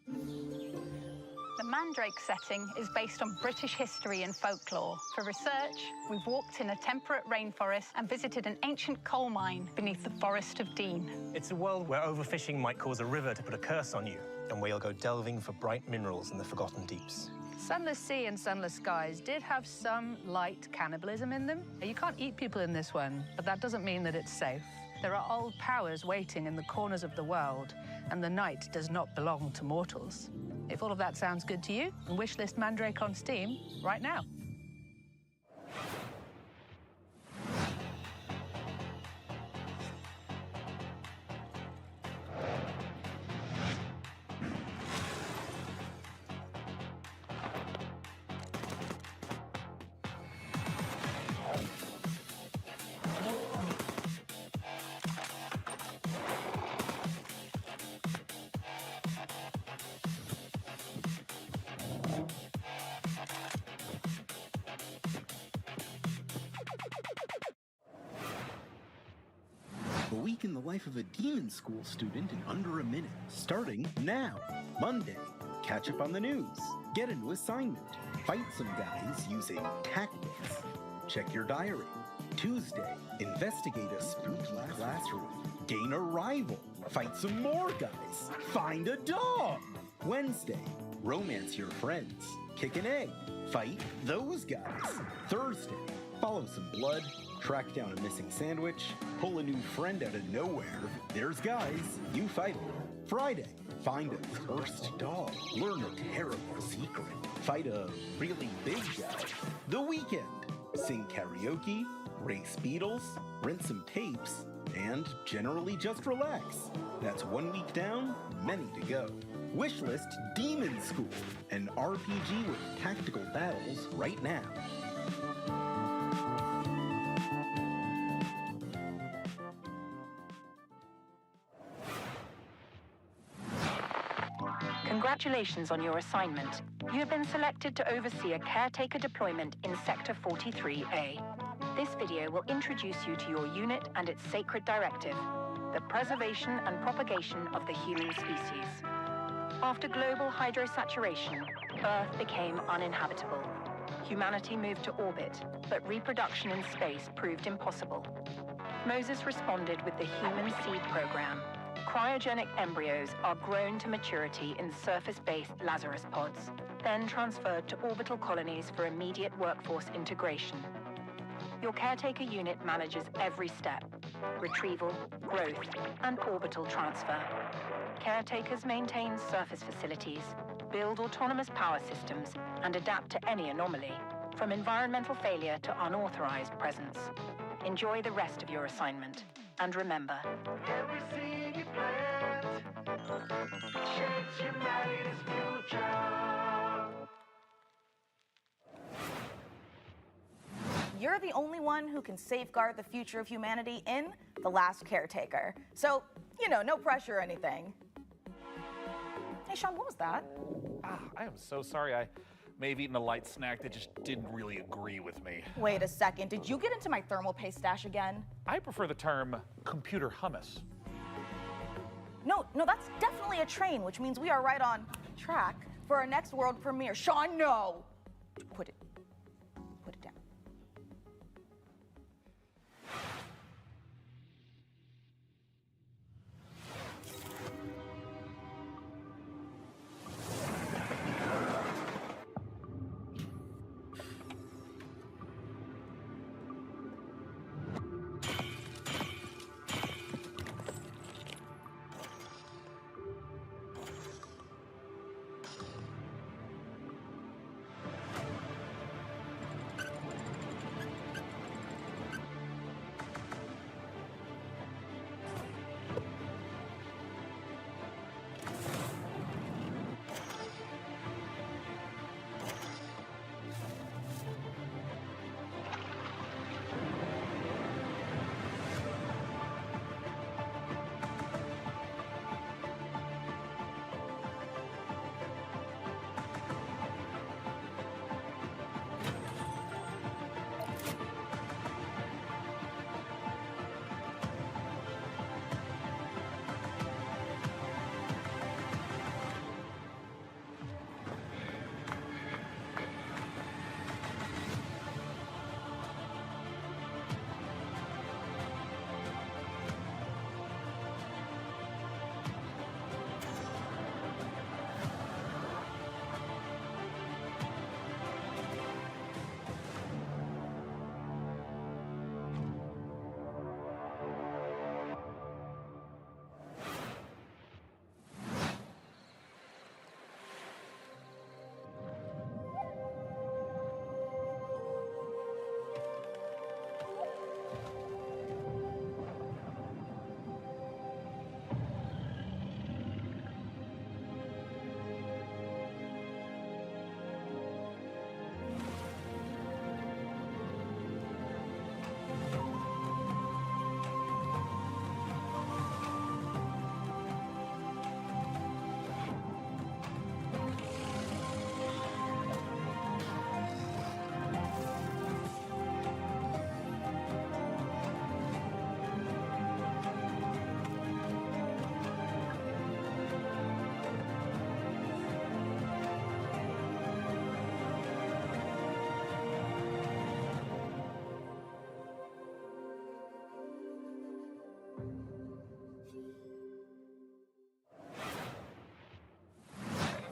The Mandrake setting is based on British history and folklore. For research, we've walked in a temperate rainforest and visited an ancient coal mine beneath the Forest of Dean. It's a world where overfishing might cause a river to put a curse on you, and where you'll go delving for bright minerals in the forgotten deeps. Sunless Sea and Sunless Skies did have some light cannibalism in them. You can't eat people in this one, but that doesn't mean that it's safe. There are old powers waiting in the corners of the world, and the night does not belong to mortals. If all of that sounds good to you, wishlist Mandrake on Steam right now. A week in the life of a demon school student in under a minute. Starting now. Monday, catch up on the news. Get a new assignment. Fight some guys using tactics. Check your diary. Tuesday, investigate a spooky classroom. Gain a rival. Fight some more guys. Find a dog. Wednesday, romance your friends. Kick an egg. Fight those guys. Thursday, follow some blood. Track down a missing sandwich, pull a new friend out of nowhere. There's guys, you fight them. Friday, find a cursed dog. Learn a terrible secret. Fight a really big guy. The weekend, sing karaoke, race beetles, rent some tapes, and generally just relax. That's 1 week down, many to go. Wishlist Demon School, an RPG with tactical battles right now. Congratulations on your assignment. You have been selected to oversee a caretaker deployment in Sector 43A. This video will introduce you to your unit and its sacred directive, the preservation and propagation of the human species. After global hydrosaturation, Earth became uninhabitable. Humanity moved to orbit, but reproduction in space proved impossible. Moses responded with the Human Seed Program. Cryogenic embryos are grown to maturity in surface-based Lazarus pods, then transferred to orbital colonies for immediate workforce integration. Your caretaker unit manages every step: retrieval, growth, and orbital transfer. Caretakers maintain surface facilities, build autonomous power systems, and adapt to any anomaly, from environmental failure to unauthorized presence. Enjoy the rest of your assignment, and remember, Every seed you plant shapes humanity's future. You're the only one who can safeguard the future of humanity in The Last Caretaker. So, you know, no pressure or anything. Hey, Sean, what was that? I am so sorry. I may have eaten a light snack that just didn't really agree with me. Wait a second, did you get into my thermal paste stash again? I prefer the term computer hummus. No, that's definitely a train, which means we are right on track for our next world premiere. Sean, no! Put it down.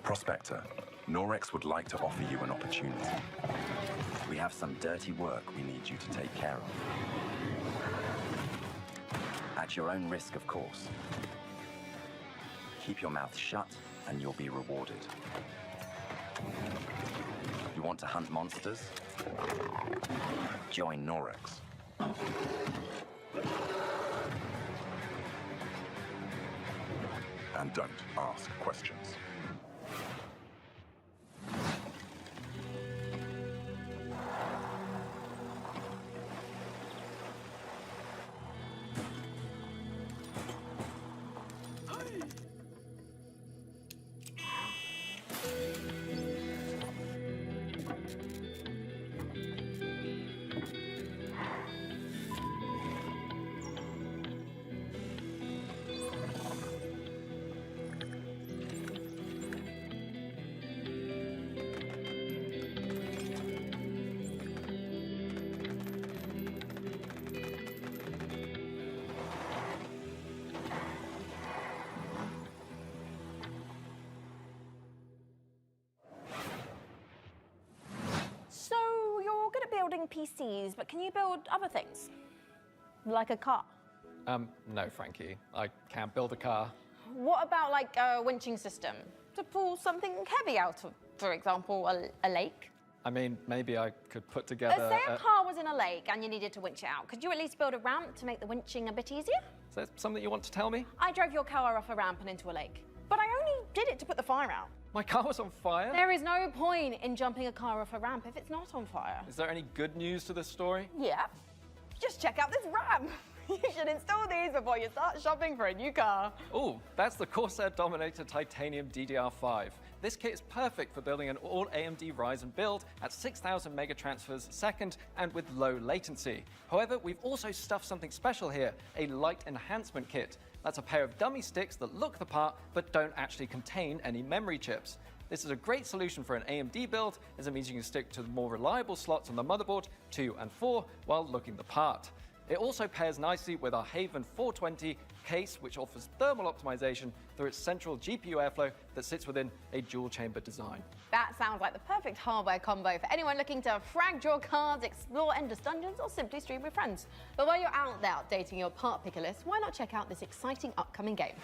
Prospector, Norex would like to offer you an opportunity. We have some dirty work we need you to take care of. At your own risk, of course. Keep your mouth shut, and you'll be rewarded. You want to hunt monsters? Join Norex. And don't ask questions. Building PCs, but can you build other things? Like a car? No, Frankie. I can't build a car. What about like a winching system to pull something heavy out of, for example, a lake? I mean, maybe I could put together... Say a car was in a lake and you needed to winch it out. Could you at least build a ramp to make the winching a bit easier? Is that something you want to tell me? I drove your car off a ramp and into a lake. But I only did it to put the fire out. My car was on fire? There is no point in jumping a car off a ramp if it's not on fire. Is there any good news to this story? Yeah. Just check out this ramp. You should install these before you start shopping for a new car. Oh, that's the Corsair Dominator Titanium DDR5. This kit is perfect for building an all AMD Ryzen build at 6,000 megatransfers a second and with low latency. However, we've also stuffed something special here, a light enhancement kit. That's a pair of dummy sticks that look the part but don't actually contain any memory chips. This is a great solution for an AMD build, as it means you can stick to the more reliable slots on the motherboard 2 and 4 while looking the part. It also pairs nicely with our Haven 420 case, which offers thermal optimization through its central GPU airflow that sits within a dual-chamber design. That sounds like the perfect hardware combo for anyone looking to frag draw cards, explore endless dungeons, or simply stream with friends. But while you're out there updating your part picker list, why not check out this exciting upcoming game?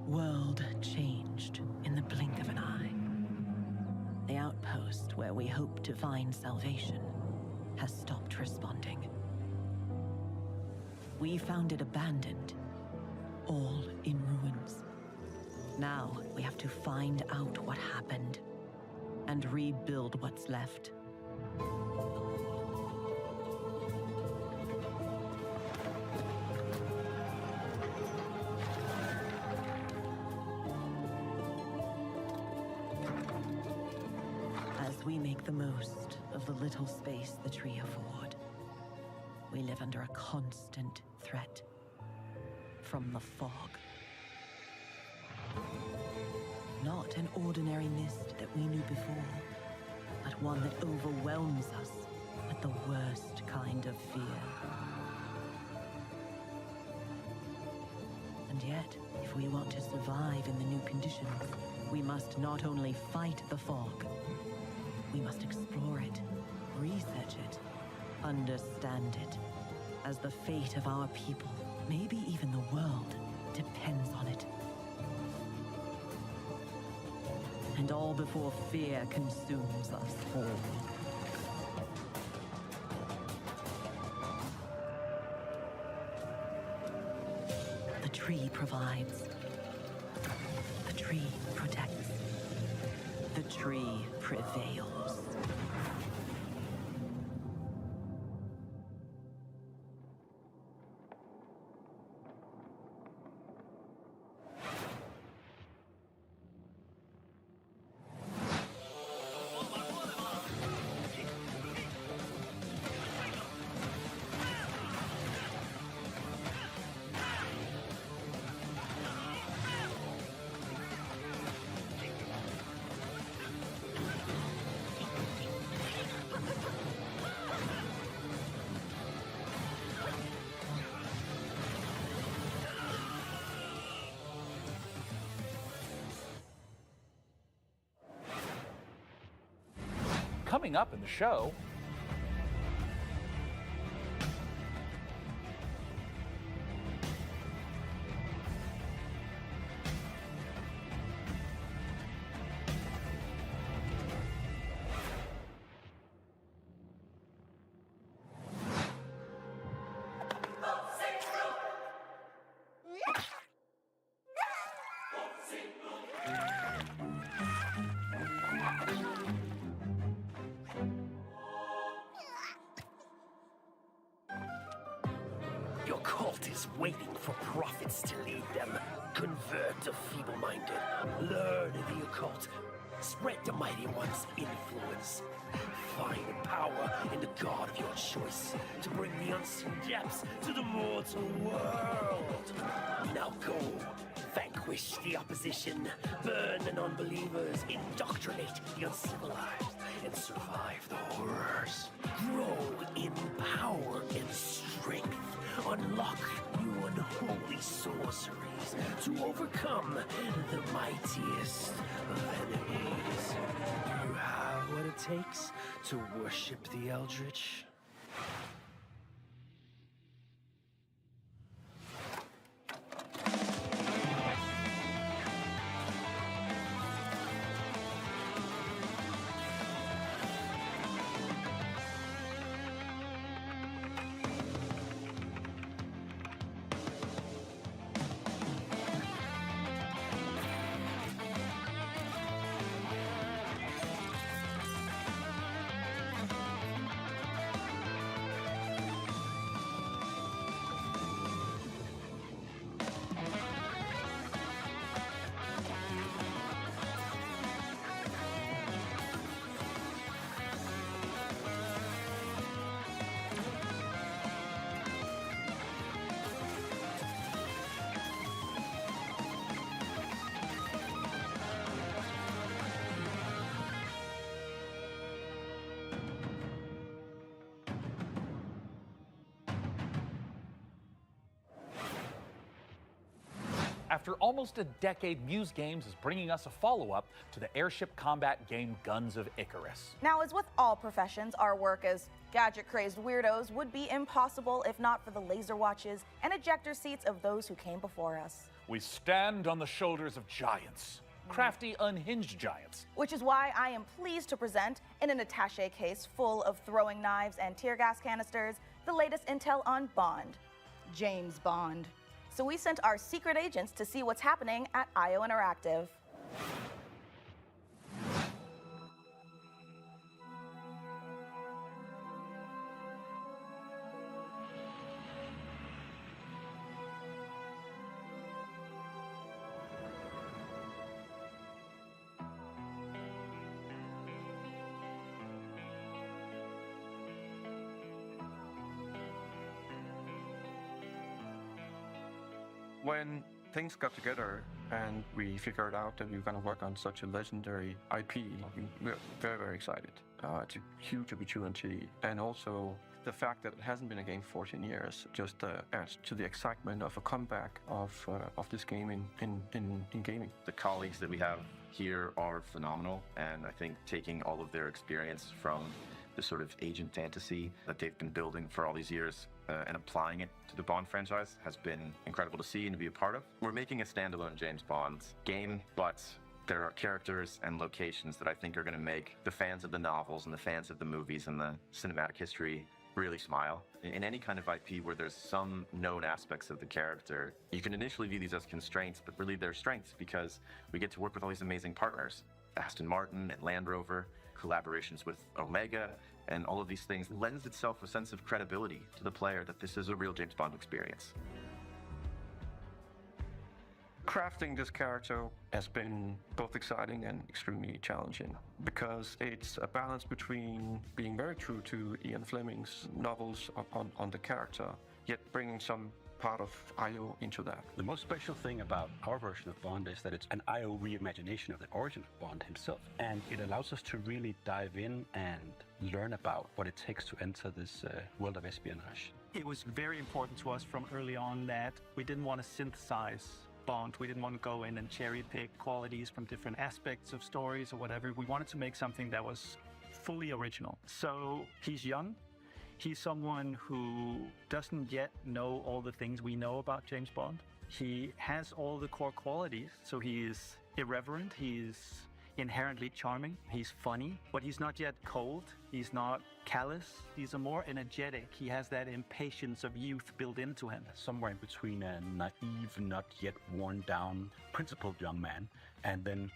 World changed in the blink of an eye. The outpost where we hoped to find salvation has stopped responding. We found it abandoned, all in ruins. Now we have to find out what happened and rebuild what's left. We make the most of the little space the tree afford. We live under a constant threat from the fog. Not an ordinary mist that we knew before, but one that overwhelms us with the worst kind of fear. And yet, if we want to survive in the new conditions, we must not only fight the fog, we must explore it, research it, understand it, as the fate of our people, maybe even the world, depends on it. And all before fear consumes us all. The tree provides. The tree protects. The tree prevails. Coming up in the show, Your cult is waiting for prophets to lead them. Convert the feeble-minded. Learn the occult. Spread the mighty one's influence. Find power in the god of your choice to bring the unseen depths to the mortal world. Now go. Vanquish the opposition. Burn the non-believers. Indoctrinate the uncivilized. And survive the horrors. Grow in power and strength. Unlock new unholy sorceries to overcome the mightiest of enemies. Do you have what it takes to worship the Eldritch? After almost a decade, Muse Games is bringing us a follow-up to the airship combat game Guns of Icarus. Now, as with all professions, our work as gadget-crazed weirdos would be impossible if not for the laser watches and ejector seats of those who came before us. We stand on the shoulders of giants, crafty, unhinged giants. Which is why I am pleased to present, in an attaché case full of throwing knives and tear gas canisters, the latest intel on Bond. James Bond. So we sent our secret agents to see what's happening at IO Interactive. When things got together and we figured out that we were going to work on such a legendary IP, we were very, very excited. It's a huge opportunity, and also the fact that it hasn't been a game for 14 years just adds to the excitement of a comeback of this game in gaming. The colleagues that we have here are phenomenal, and I think taking all of their experience from the sort of agent fantasy that they've been building for all these years and applying it to the Bond franchise has been incredible to see and to be a part of. We're making a standalone James Bond game, but there are characters and locations that I think are going to make the fans of the novels and the fans of the movies and the cinematic history really smile. In any kind of IP where there's some known aspects of the character, you can initially view these as constraints, but really they're strengths because we get to work with all these amazing partners. Aston Martin and Land Rover, collaborations with Omega, and all of these things lends itself a sense of credibility to the player that this is a real James Bond experience. Crafting this character has been both exciting and extremely challenging because it's a balance between being very true to Ian Fleming's novels on the character, yet bringing some part of IO into that. The most special thing about our version of Bond is that it's an IO reimagination of the origin of Bond himself, and it allows us to really dive in and learn about what it takes to enter this world of espionage. It was very important to us from early on that we didn't want to synthesize Bond. We didn't want to go in and cherry pick qualities from different aspects of stories or whatever. We wanted to make something that was fully original. So he's young. He's someone who doesn't yet know all the things we know about James Bond. He has all the core qualities. So he is irreverent, he's inherently charming, he's funny, but he's not yet cold, he's not callous, he's a more energetic, he has that impatience of youth built into him. Somewhere in between a naive, not yet worn down, principled young man, and then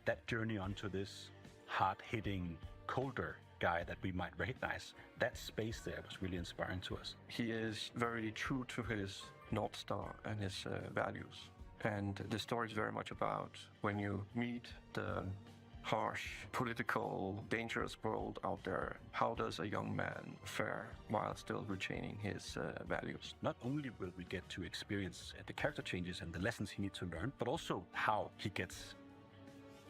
that journey onto this hard-hitting, colder guy that we might recognize. That space there was really inspiring to us. He is very true to his North Star and his values. And the story is very much about when you meet the harsh, political, dangerous world out there, how does a young man fare while still retaining his values? Not only will we get to experience the character changes and the lessons he needs to learn, but also how he gets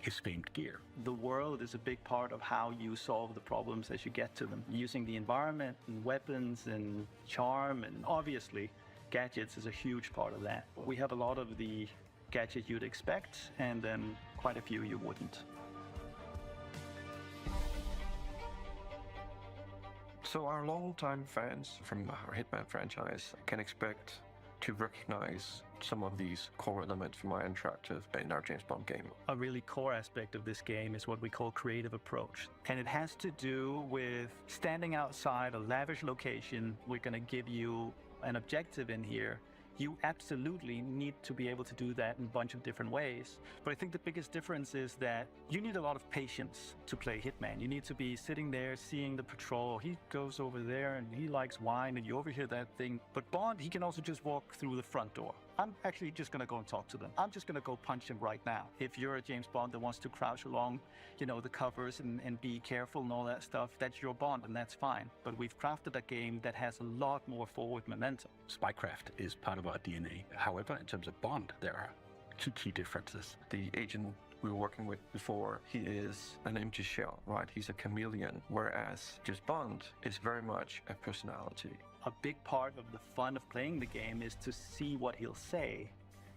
his famed gear. The world is a big part of how you solve the problems as you get to them, using the environment and weapons and charm, and obviously gadgets is a huge part of that. We have a lot of the gadgets you'd expect and then quite a few you wouldn't. So our longtime fans from our Hitman franchise can expect to recognize some of these core elements from our interactive in our James Bond game. A really core aspect of this game is what we call creative approach. And it has to do with standing outside a lavish location. We're going to give you an objective in here. You absolutely need to be able to do that in a bunch of different ways. But I think the biggest difference is that you need a lot of patience to play Hitman. You need to be sitting there seeing the patrol. He goes over there and he likes wine and you overhear that thing. But Bond, he can also just walk through the front door. I'm actually just going to go and talk to them. I'm just going to go punch him right now. If you're a James Bond that wants to crouch along, the covers and be careful and all that stuff, that's your Bond and that's fine. But we've crafted a game that has a lot more forward momentum. Spycraft is part of our DNA. However, in terms of Bond, there are two key differences. The agent we were working with before, he is an empty shell, right? He's a chameleon, whereas James Bond is very much a personality. A big part of the fun of playing the game is to see what he'll say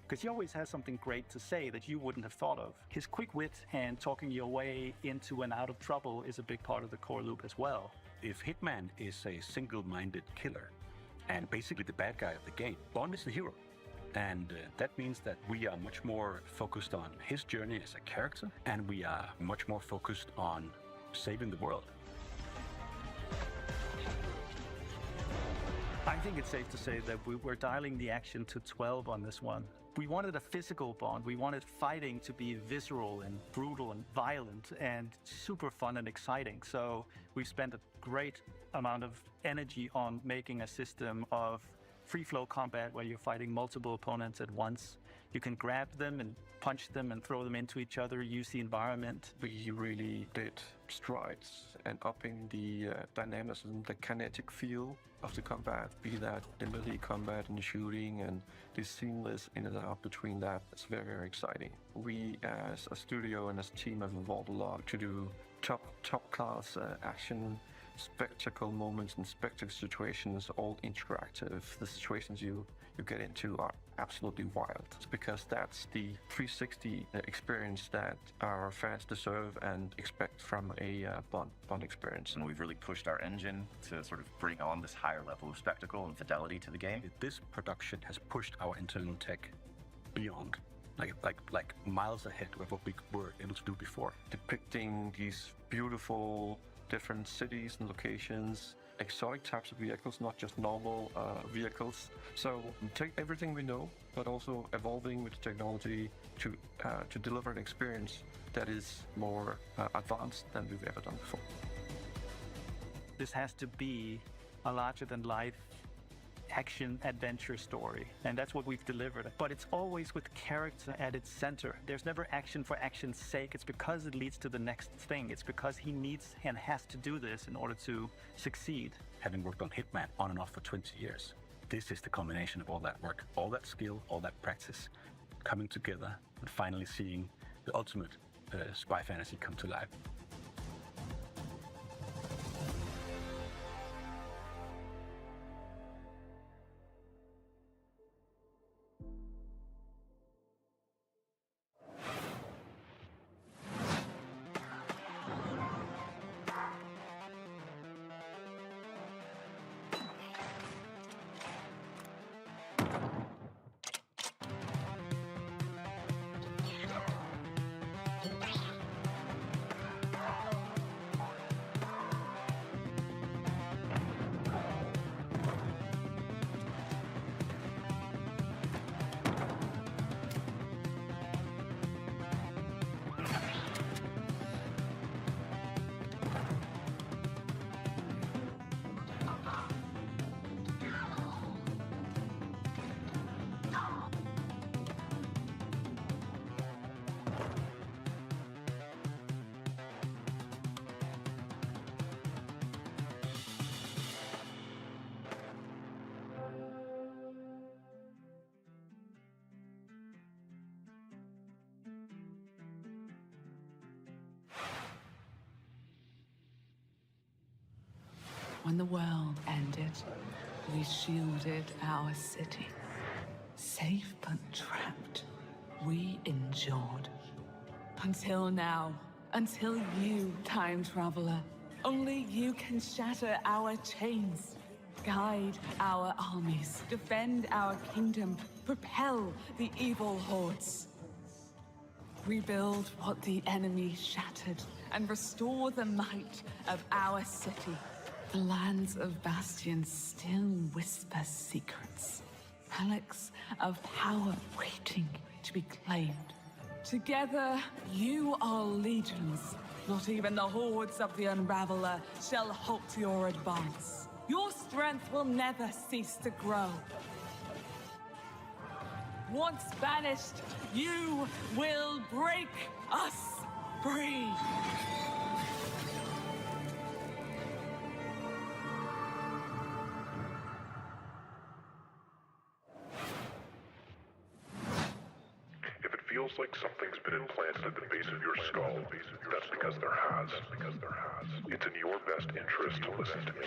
because he always has something great to say that you wouldn't have thought of. His quick wit and talking your way into and out of trouble is a big part of the core loop as well. If Hitman is a single-minded killer and basically the bad guy of the game, Bond is the hero. And that means that we are much more focused on his journey as a character, and we are much more focused on saving the world. I think it's safe to say that we're dialing the action to 12 on this one. We wanted a physical Bond. We wanted fighting to be visceral and brutal and violent and super fun and exciting. So we've spent a great amount of energy on making a system of free-flow combat where you're fighting multiple opponents at once. You can grab them and punch them and throw them into each other, use the environment. We really did strides and upping the dynamism, the kinetic feel of the combat, be that the melee combat and the shooting and the seamless in and out between that. It's very, very exciting. We as a studio and as a team have evolved a lot to do top class action, spectacle moments and spectacle situations, all interactive. The situations you get into are absolutely wild. It's because that's the 360 experience that our fans deserve and expect from a Bond experience. And we've really pushed our engine to sort of bring on this higher level of spectacle and fidelity to the game. This production has pushed our internal tech beyond. Like miles ahead of what we were able to do before. Depicting these beautiful different cities and locations, exotic types of vehicles, not just normal vehicles. So take everything we know, but also evolving with technology to deliver an experience that is more advanced than we've ever done before. This has to be a larger-than-life action-adventure story, and that's what we've delivered. But it's always with character at its center. There's never action for action's sake. It's because it leads to the next thing. It's because he needs and has to do this in order to succeed. Having worked on Hitman on and off for 20 years, this is the combination of all that work, all that skill, all that practice, coming together and finally seeing the ultimate spy fantasy come to life. When the world ended, we shielded our city. Safe but trapped, we endured. Until now, until you, time traveler, only you can shatter our chains, guide our armies, defend our kingdom, propel the evil hordes. Rebuild what the enemy shattered and restore the might of our city. The lands of Bastion still whisper secrets. Relics of power waiting to be claimed. Together, you are legions. Not even the hordes of the Unraveler shall halt your advance. Your strength will never cease to grow. Once banished, you will break us free. If it feels like something's been implanted at the base of your skull, that's because there has. It's in your best interest to listen to me.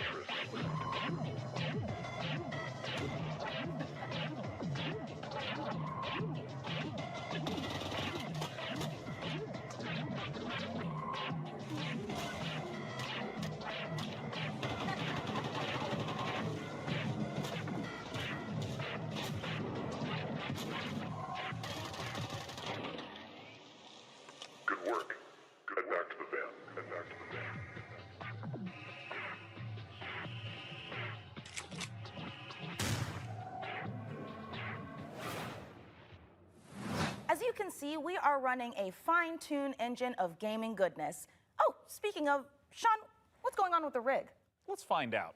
you can see, we are running a fine-tuned engine of gaming goodness. Oh, speaking of, Sean, what's going on with the rig? Let's find out.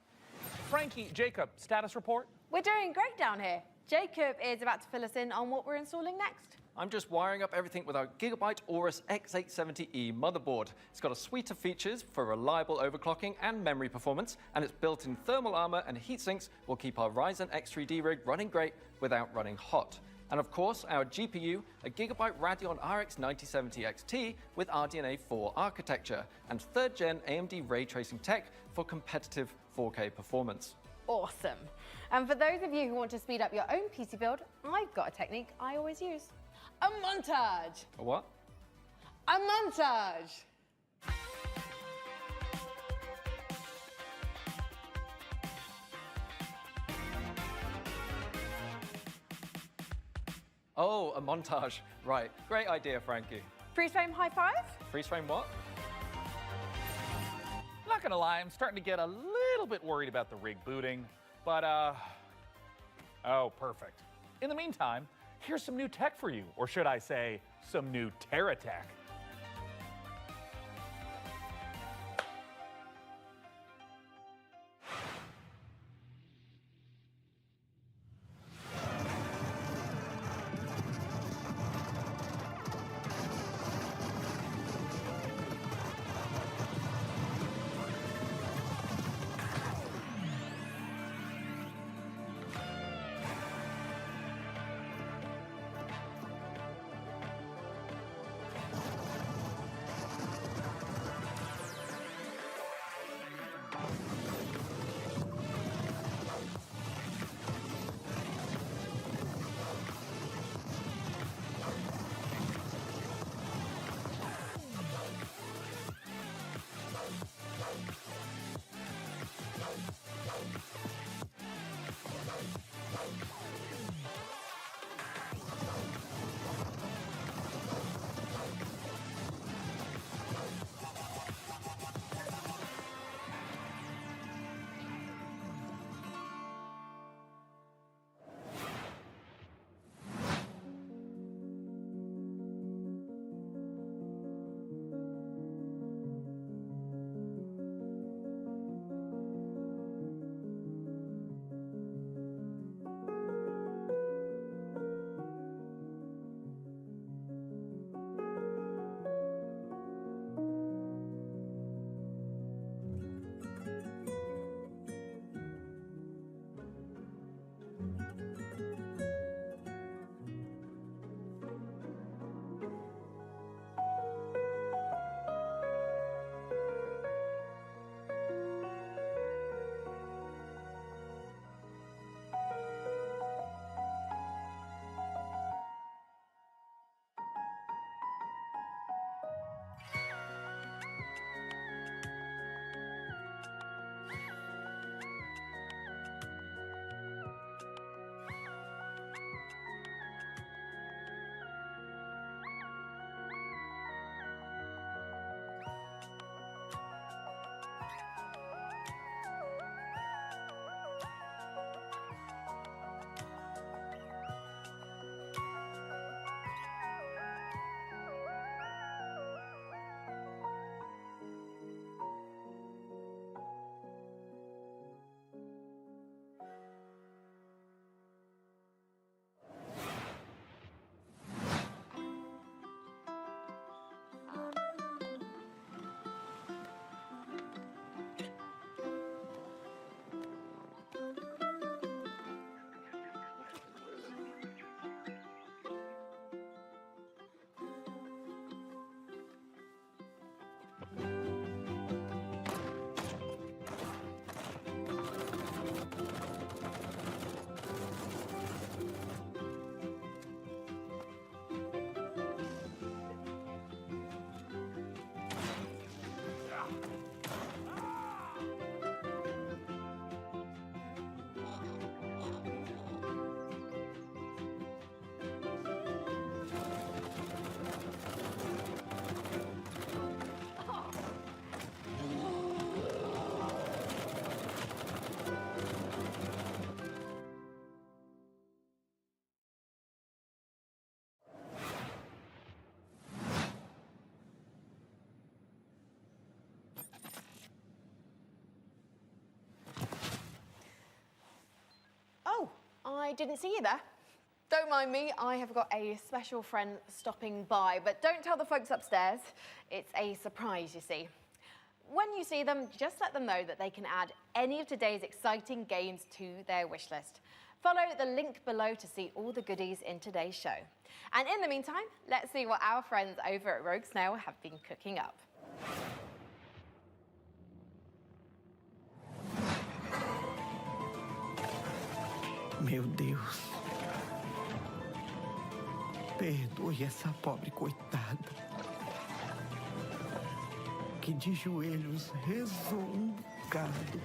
Frankie, Jacob, status report? We're doing great down here. Jacob is about to fill us in on what we're installing next. I'm just wiring up everything with our Gigabyte Aorus X870E motherboard. It's got a suite of features for reliable overclocking and memory performance, and its built-in thermal armor and heat sinks will keep our Ryzen X3D rig running great without running hot. And of course, our GPU, a Gigabyte Radeon RX 9070 XT with RDNA 4 architecture, and 3rd gen AMD ray tracing tech for competitive 4K performance. Awesome. And for those of you who want to speed up your own PC build, I've got a technique I always use. A montage. A what? A montage. Oh, a montage. Right. Great idea, Frankie. Freeze frame high five? Freeze frame what? Not gonna lie, I'm starting to get a little bit worried about the rig booting, but oh, perfect. In the meantime, here's some new tech for you, or should I say, some new Terra tech. I didn't see you there. Don't mind me, I have got a special friend stopping by, but don't tell the folks upstairs. It's a surprise, you see. When you see them, just let them know that they can add any of today's exciting games to their wish list. Follow the link below to see all the goodies in today's show. And in the meantime, let's see what our friends over at Rogue Snail have been cooking up. Meu Deus. Perdoe essa pobre coitada, que de joelhos rezou bocado,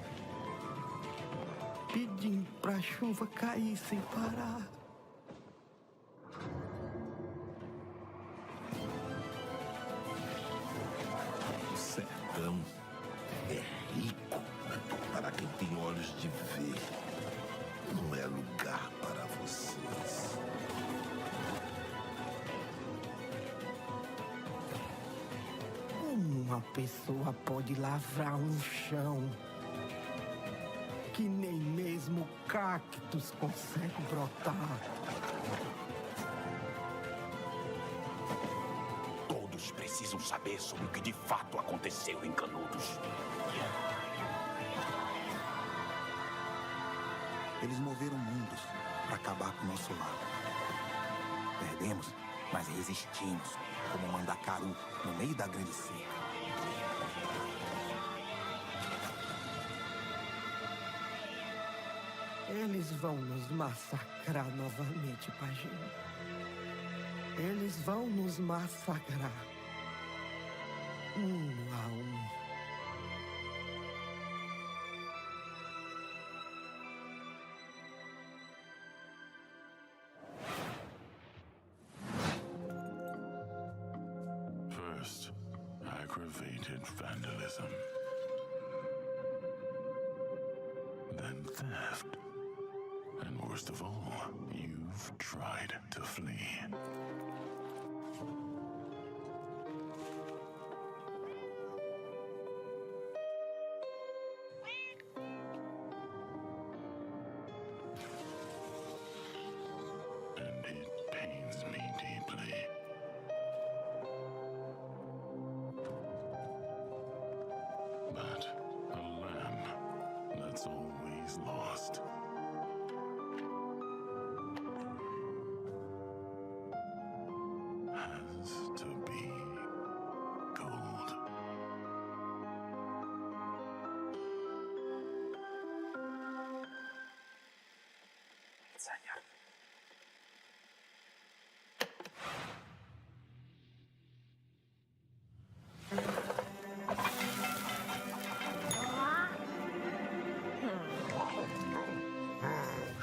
pedindo pra chuva cair sem parar. O sertão é rico para quem tem olhos de ver. Não é lugar para vocês. Uma pessoa pode lavrar um chão que nem mesmo cactos consegue brotar. Todos precisam saber sobre o que de fato aconteceu em Canudos. Eles moveram mundos para acabar com o nosso lar. Perdemos, mas resistimos, como Mandacaru no meio da grande seca. Eles vão nos massacrar novamente, Paginho. Eles vão nos massacrar. Um a um. First, aggravated vandalism. Then theft. And worst of all, you've tried to flee. And it pains me deeply. But a lamb that's always lost. Has to be gold.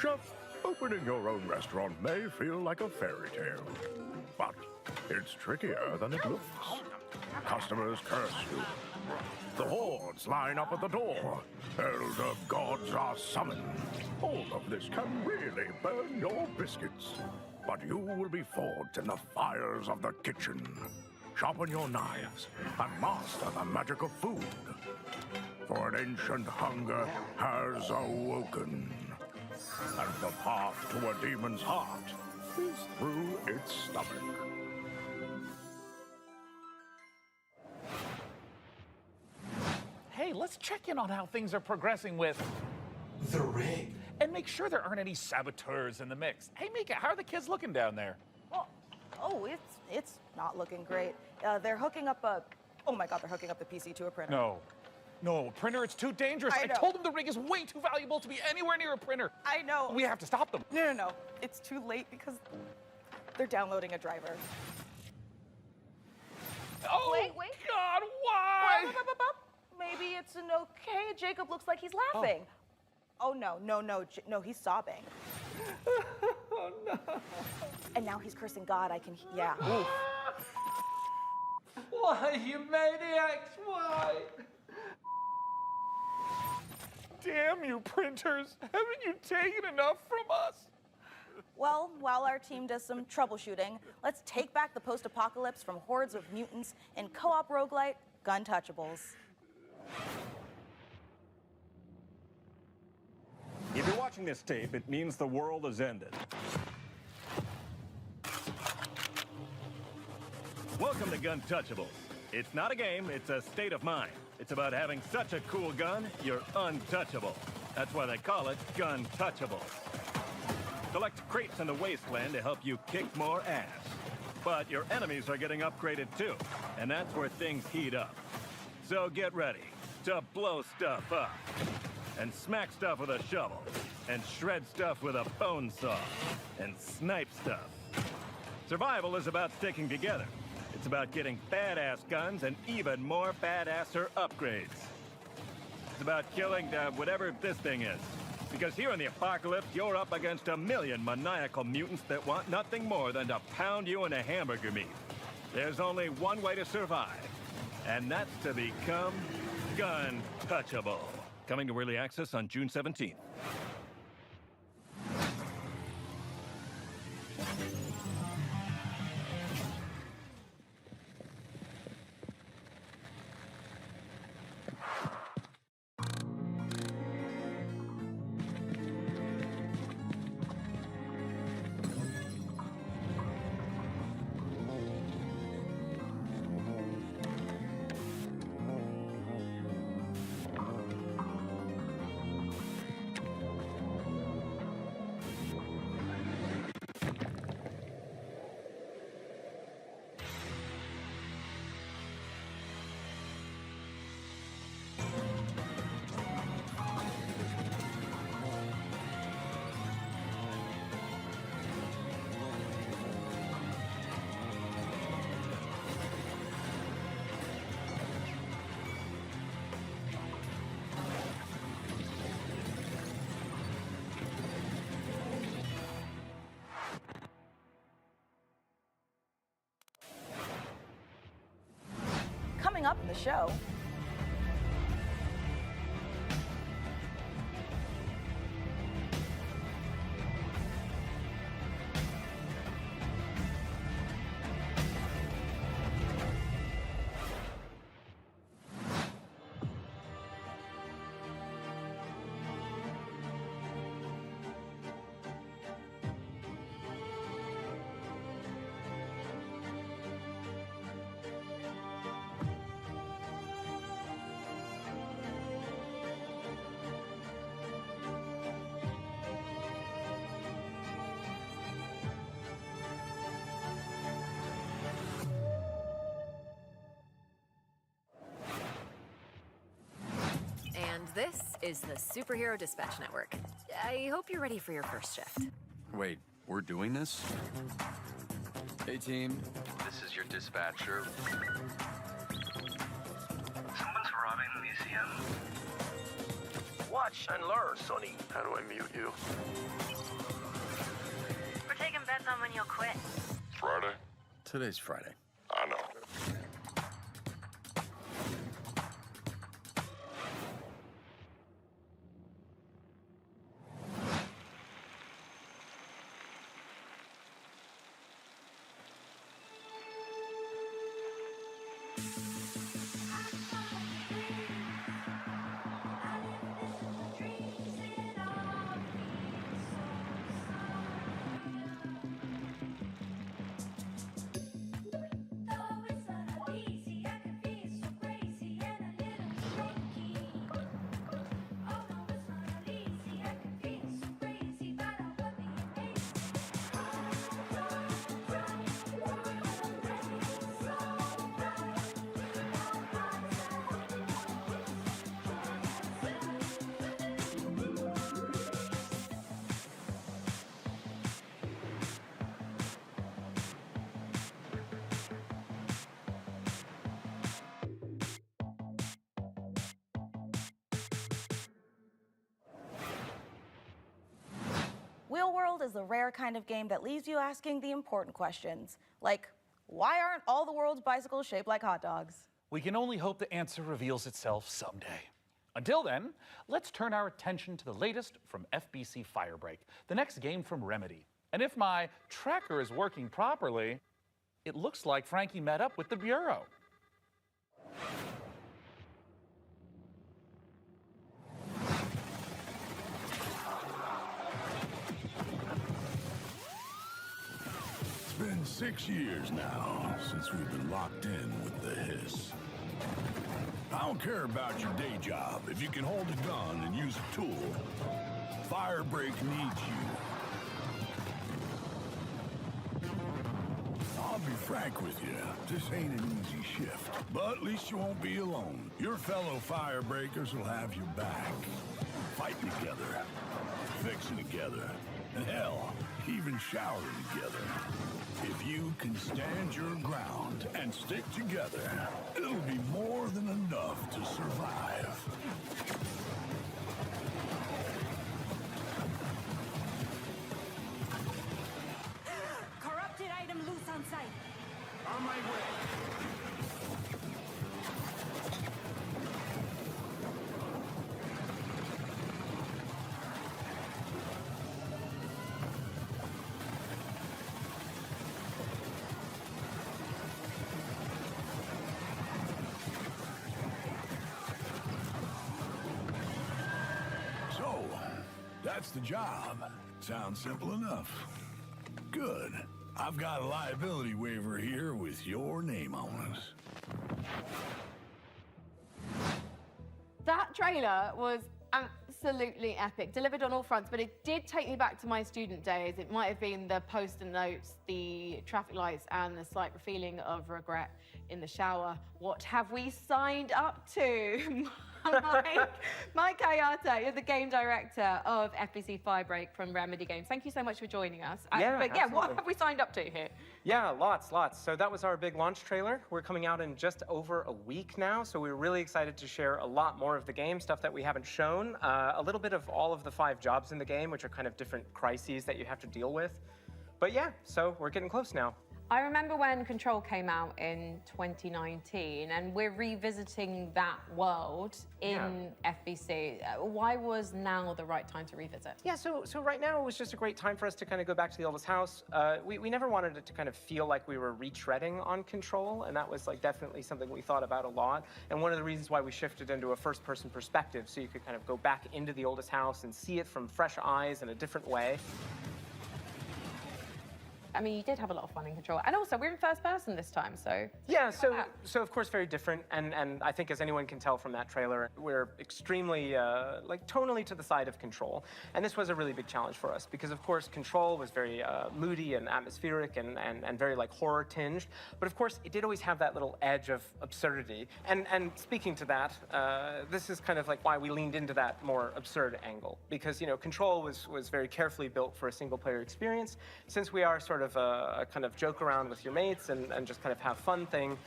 Chef, opening your own restaurant may feel like a fairy tale, but it's trickier than it looks. Customers curse you. The hordes line up at the door. Elder gods are summoned. All of this can really burn your biscuits. But you will be forged in the fires of the kitchen. Sharpen your knives and master the magic of food. For an ancient hunger has awoken. And the path to a demon's heart is through its stomach. Hey, let's check in on how things are progressing with the rig. And make sure there aren't any saboteurs in the mix. Hey, Mika, how are the kids looking down there? Oh, it's not looking great. They're hooking up oh my God, they're hooking up the PC to a printer. No, printer, it's too dangerous. I told them the rig is way too valuable to be anywhere near a printer. I know. We have to stop them. No. It's too late because they're downloading a driver. Oh, wait. God, why? Maybe it's an okay. Jacob looks like he's laughing. Oh, no, he's sobbing. Oh, no. And now he's cursing God. yeah. Why, you maniacs? Why? Damn you, printers. Haven't you taken enough from us? Well, while our team does some troubleshooting, let's take back the post-apocalypse from hordes of mutants in co-op roguelite Guntouchables. If you're watching watching this tape, it means the world has ended. Welcome to Gun Touchables. It's not a game, it's a state of mind. It's about having such a cool gun, you're untouchable. That's why they call it Gun Touchables. Collect crates in the wasteland to help you kick more ass. But your enemies are getting upgraded too, and that's where things heat up. So get ready to blow stuff up, and smack stuff with a shovel, and shred stuff with a bone saw, and snipe stuff. Survival is about sticking together. It's about getting badass guns and even more badasser upgrades. It's about killing whatever this thing is. Because here in the apocalypse, you're up against a million maniacal mutants that want nothing more than to pound you into hamburger meat. There's only one way to survive, and that's to become Gun Touchable. Coming to early access on June 17th. Coming up in the show, And this is the Superhero Dispatch Network. I hope you're ready for your first shift. Wait, we're doing this? Hey team, this is your dispatcher. Someone's robbing the museum. Watch and learn, Sonny. How do I mute you? We're taking bets on when you'll quit. Friday? Today's Friday. I know. Wheel World is the rare kind of game that leaves you asking the important questions, like, why aren't all the world's bicycles shaped like hot dogs? We can only hope the answer reveals itself someday. Until then, let's turn our attention to the latest from FBC Firebreak, the next game from Remedy. And if my tracker is working properly, it looks like Frankie met up with the Bureau. been 6 years now since we've been locked in with the hiss. I don't care about your day job if you can hold a gun and use a tool. Firebreak needs you. I'll be frank with you, this ain't an easy shift. But at least you won't be alone. Your fellow Firebreakers will have your back. Fighting together, fixing together, and hell, even showering together. If you can stand your ground and stick together, it'll be more than enough to survive. Corrupted item loose on site. On my way. So, that's the job. Sounds simple enough. Good. I've got a liability waiver here with your name on it. That trailer was absolutely epic, delivered on all fronts, but it did take me back to my student days. It might have been the post-it notes, the traffic lights, and the slight feeling of regret in the shower. What have we signed up to? Mike Kayata, you're the game director of FBC Firebreak from Remedy Games. Thank you so much for joining us. But yeah, what absolutely. have we signed up to here? Yeah, lots. So that was our big launch trailer. We're coming out in just over a week now, so we're really excited to share a lot more of the game, stuff that we haven't shown, a little bit of all of the 5 jobs in the game, which are kind of different crises that you have to deal with. But yeah, so we're getting close now. I remember when Control came out in 2019, and we're revisiting that world in FBC. Why was now the right time to revisit? Yeah, so right now it was just a great time for us to kind of go back to the oldest house. We never wanted it to kind of feel like we were retreading on Control, and that was like definitely something we thought about a lot. And one of the reasons why we shifted into a first-person perspective, so you could kind of go back into the oldest house and see it from fresh eyes in a different way. I mean, you did have a lot of fun in Control. And also, we're in first person this time, so... Yeah, so of course very different, and I think as anyone can tell from that trailer, we're extremely, like, tonally to the side of Control. And this was a really big challenge for us, because of course Control was very moody and atmospheric and very, like, horror-tinged. But of course, it did always have that little edge of absurdity. And speaking to that, this is kind of like why we leaned into that more absurd angle. Because, you know, Control was very carefully built for a single-player experience. Since we are sort of a kind of joke around with your mates and just kind of have fun thing,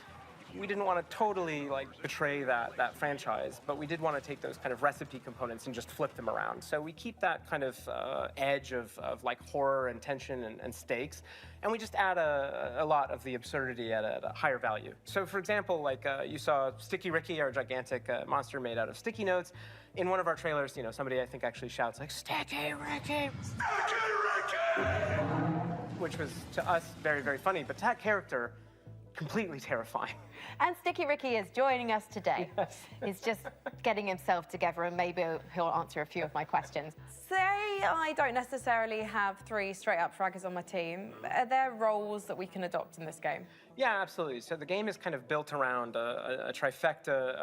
we didn't want to totally like betray that franchise, but we did want to take those kind of recipe components and just flip them around. So we keep that kind of edge of like horror and tension and stakes, and we just add a lot of the absurdity at a higher value. So for example, like you saw Sticky Ricky, our gigantic monster made out of sticky notes. In one of our trailers, you know, somebody I think actually shouts like, "Sticky Ricky! Sticky Ricky!" Which was, to us, very, very funny, but to that character, completely terrifying. And Sticky Ricky is joining us today. Yes. He's just getting himself together, and maybe he'll answer a few of my questions. Say I don't necessarily have 3 straight-up fraggers on my team. Are there roles that we can adopt in this game? Yeah, absolutely. So the game is kind of built around a trifecta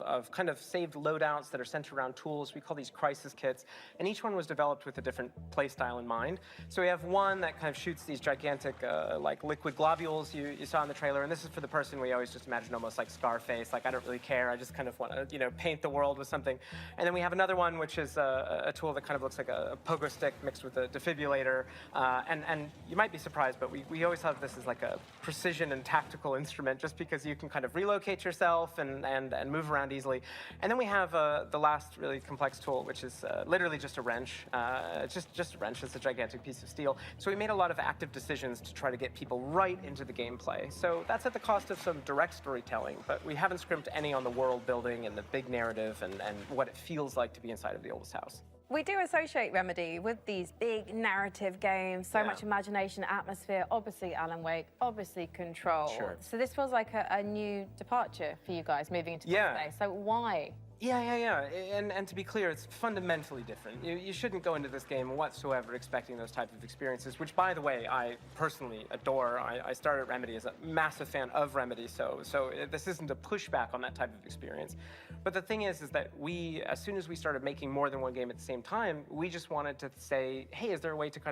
of kind of saved loadouts that are centered around tools. We call these crisis kits, and each one was developed with a different play style in mind. So we have one that kind of shoots these gigantic like liquid globules you saw in the trailer, and this is for the person we always just imagine almost like Scarface, like I don't really care, I just kind of want to, you know, paint the world with something. And then we have another one which is a tool that kind of looks like a pogo stick mixed with a defibrillator, and you might be surprised, but we always have this as like a precision and tactical instrument, just because you can kind of relocate yourself and move around easily. And then we have the last really complex tool, which is literally just a wrench. It's just a wrench. It's a gigantic piece of steel. So we made a lot of active decisions to try to get people right into the gameplay. So that's at the cost of some direct storytelling, but we haven't scrimped any on the world building and the big narrative and what it feels like to be inside of the oldest house. We do associate Remedy with these big narrative games, so much imagination, atmosphere, obviously Alan Wake, obviously Control. Sure. So this feels like a new departure for you guys moving into gameplay. So why? Yeah. And to be clear, it's fundamentally different. You shouldn't go into this game whatsoever expecting those type of experiences, which, by the way, I personally adore. I started Remedy as a massive fan of Remedy, so this isn't a pushback on that type of experience. But the thing is that we, as soon as we started making more than one game at the same time, we just wanted to say, hey, is there a way to kind of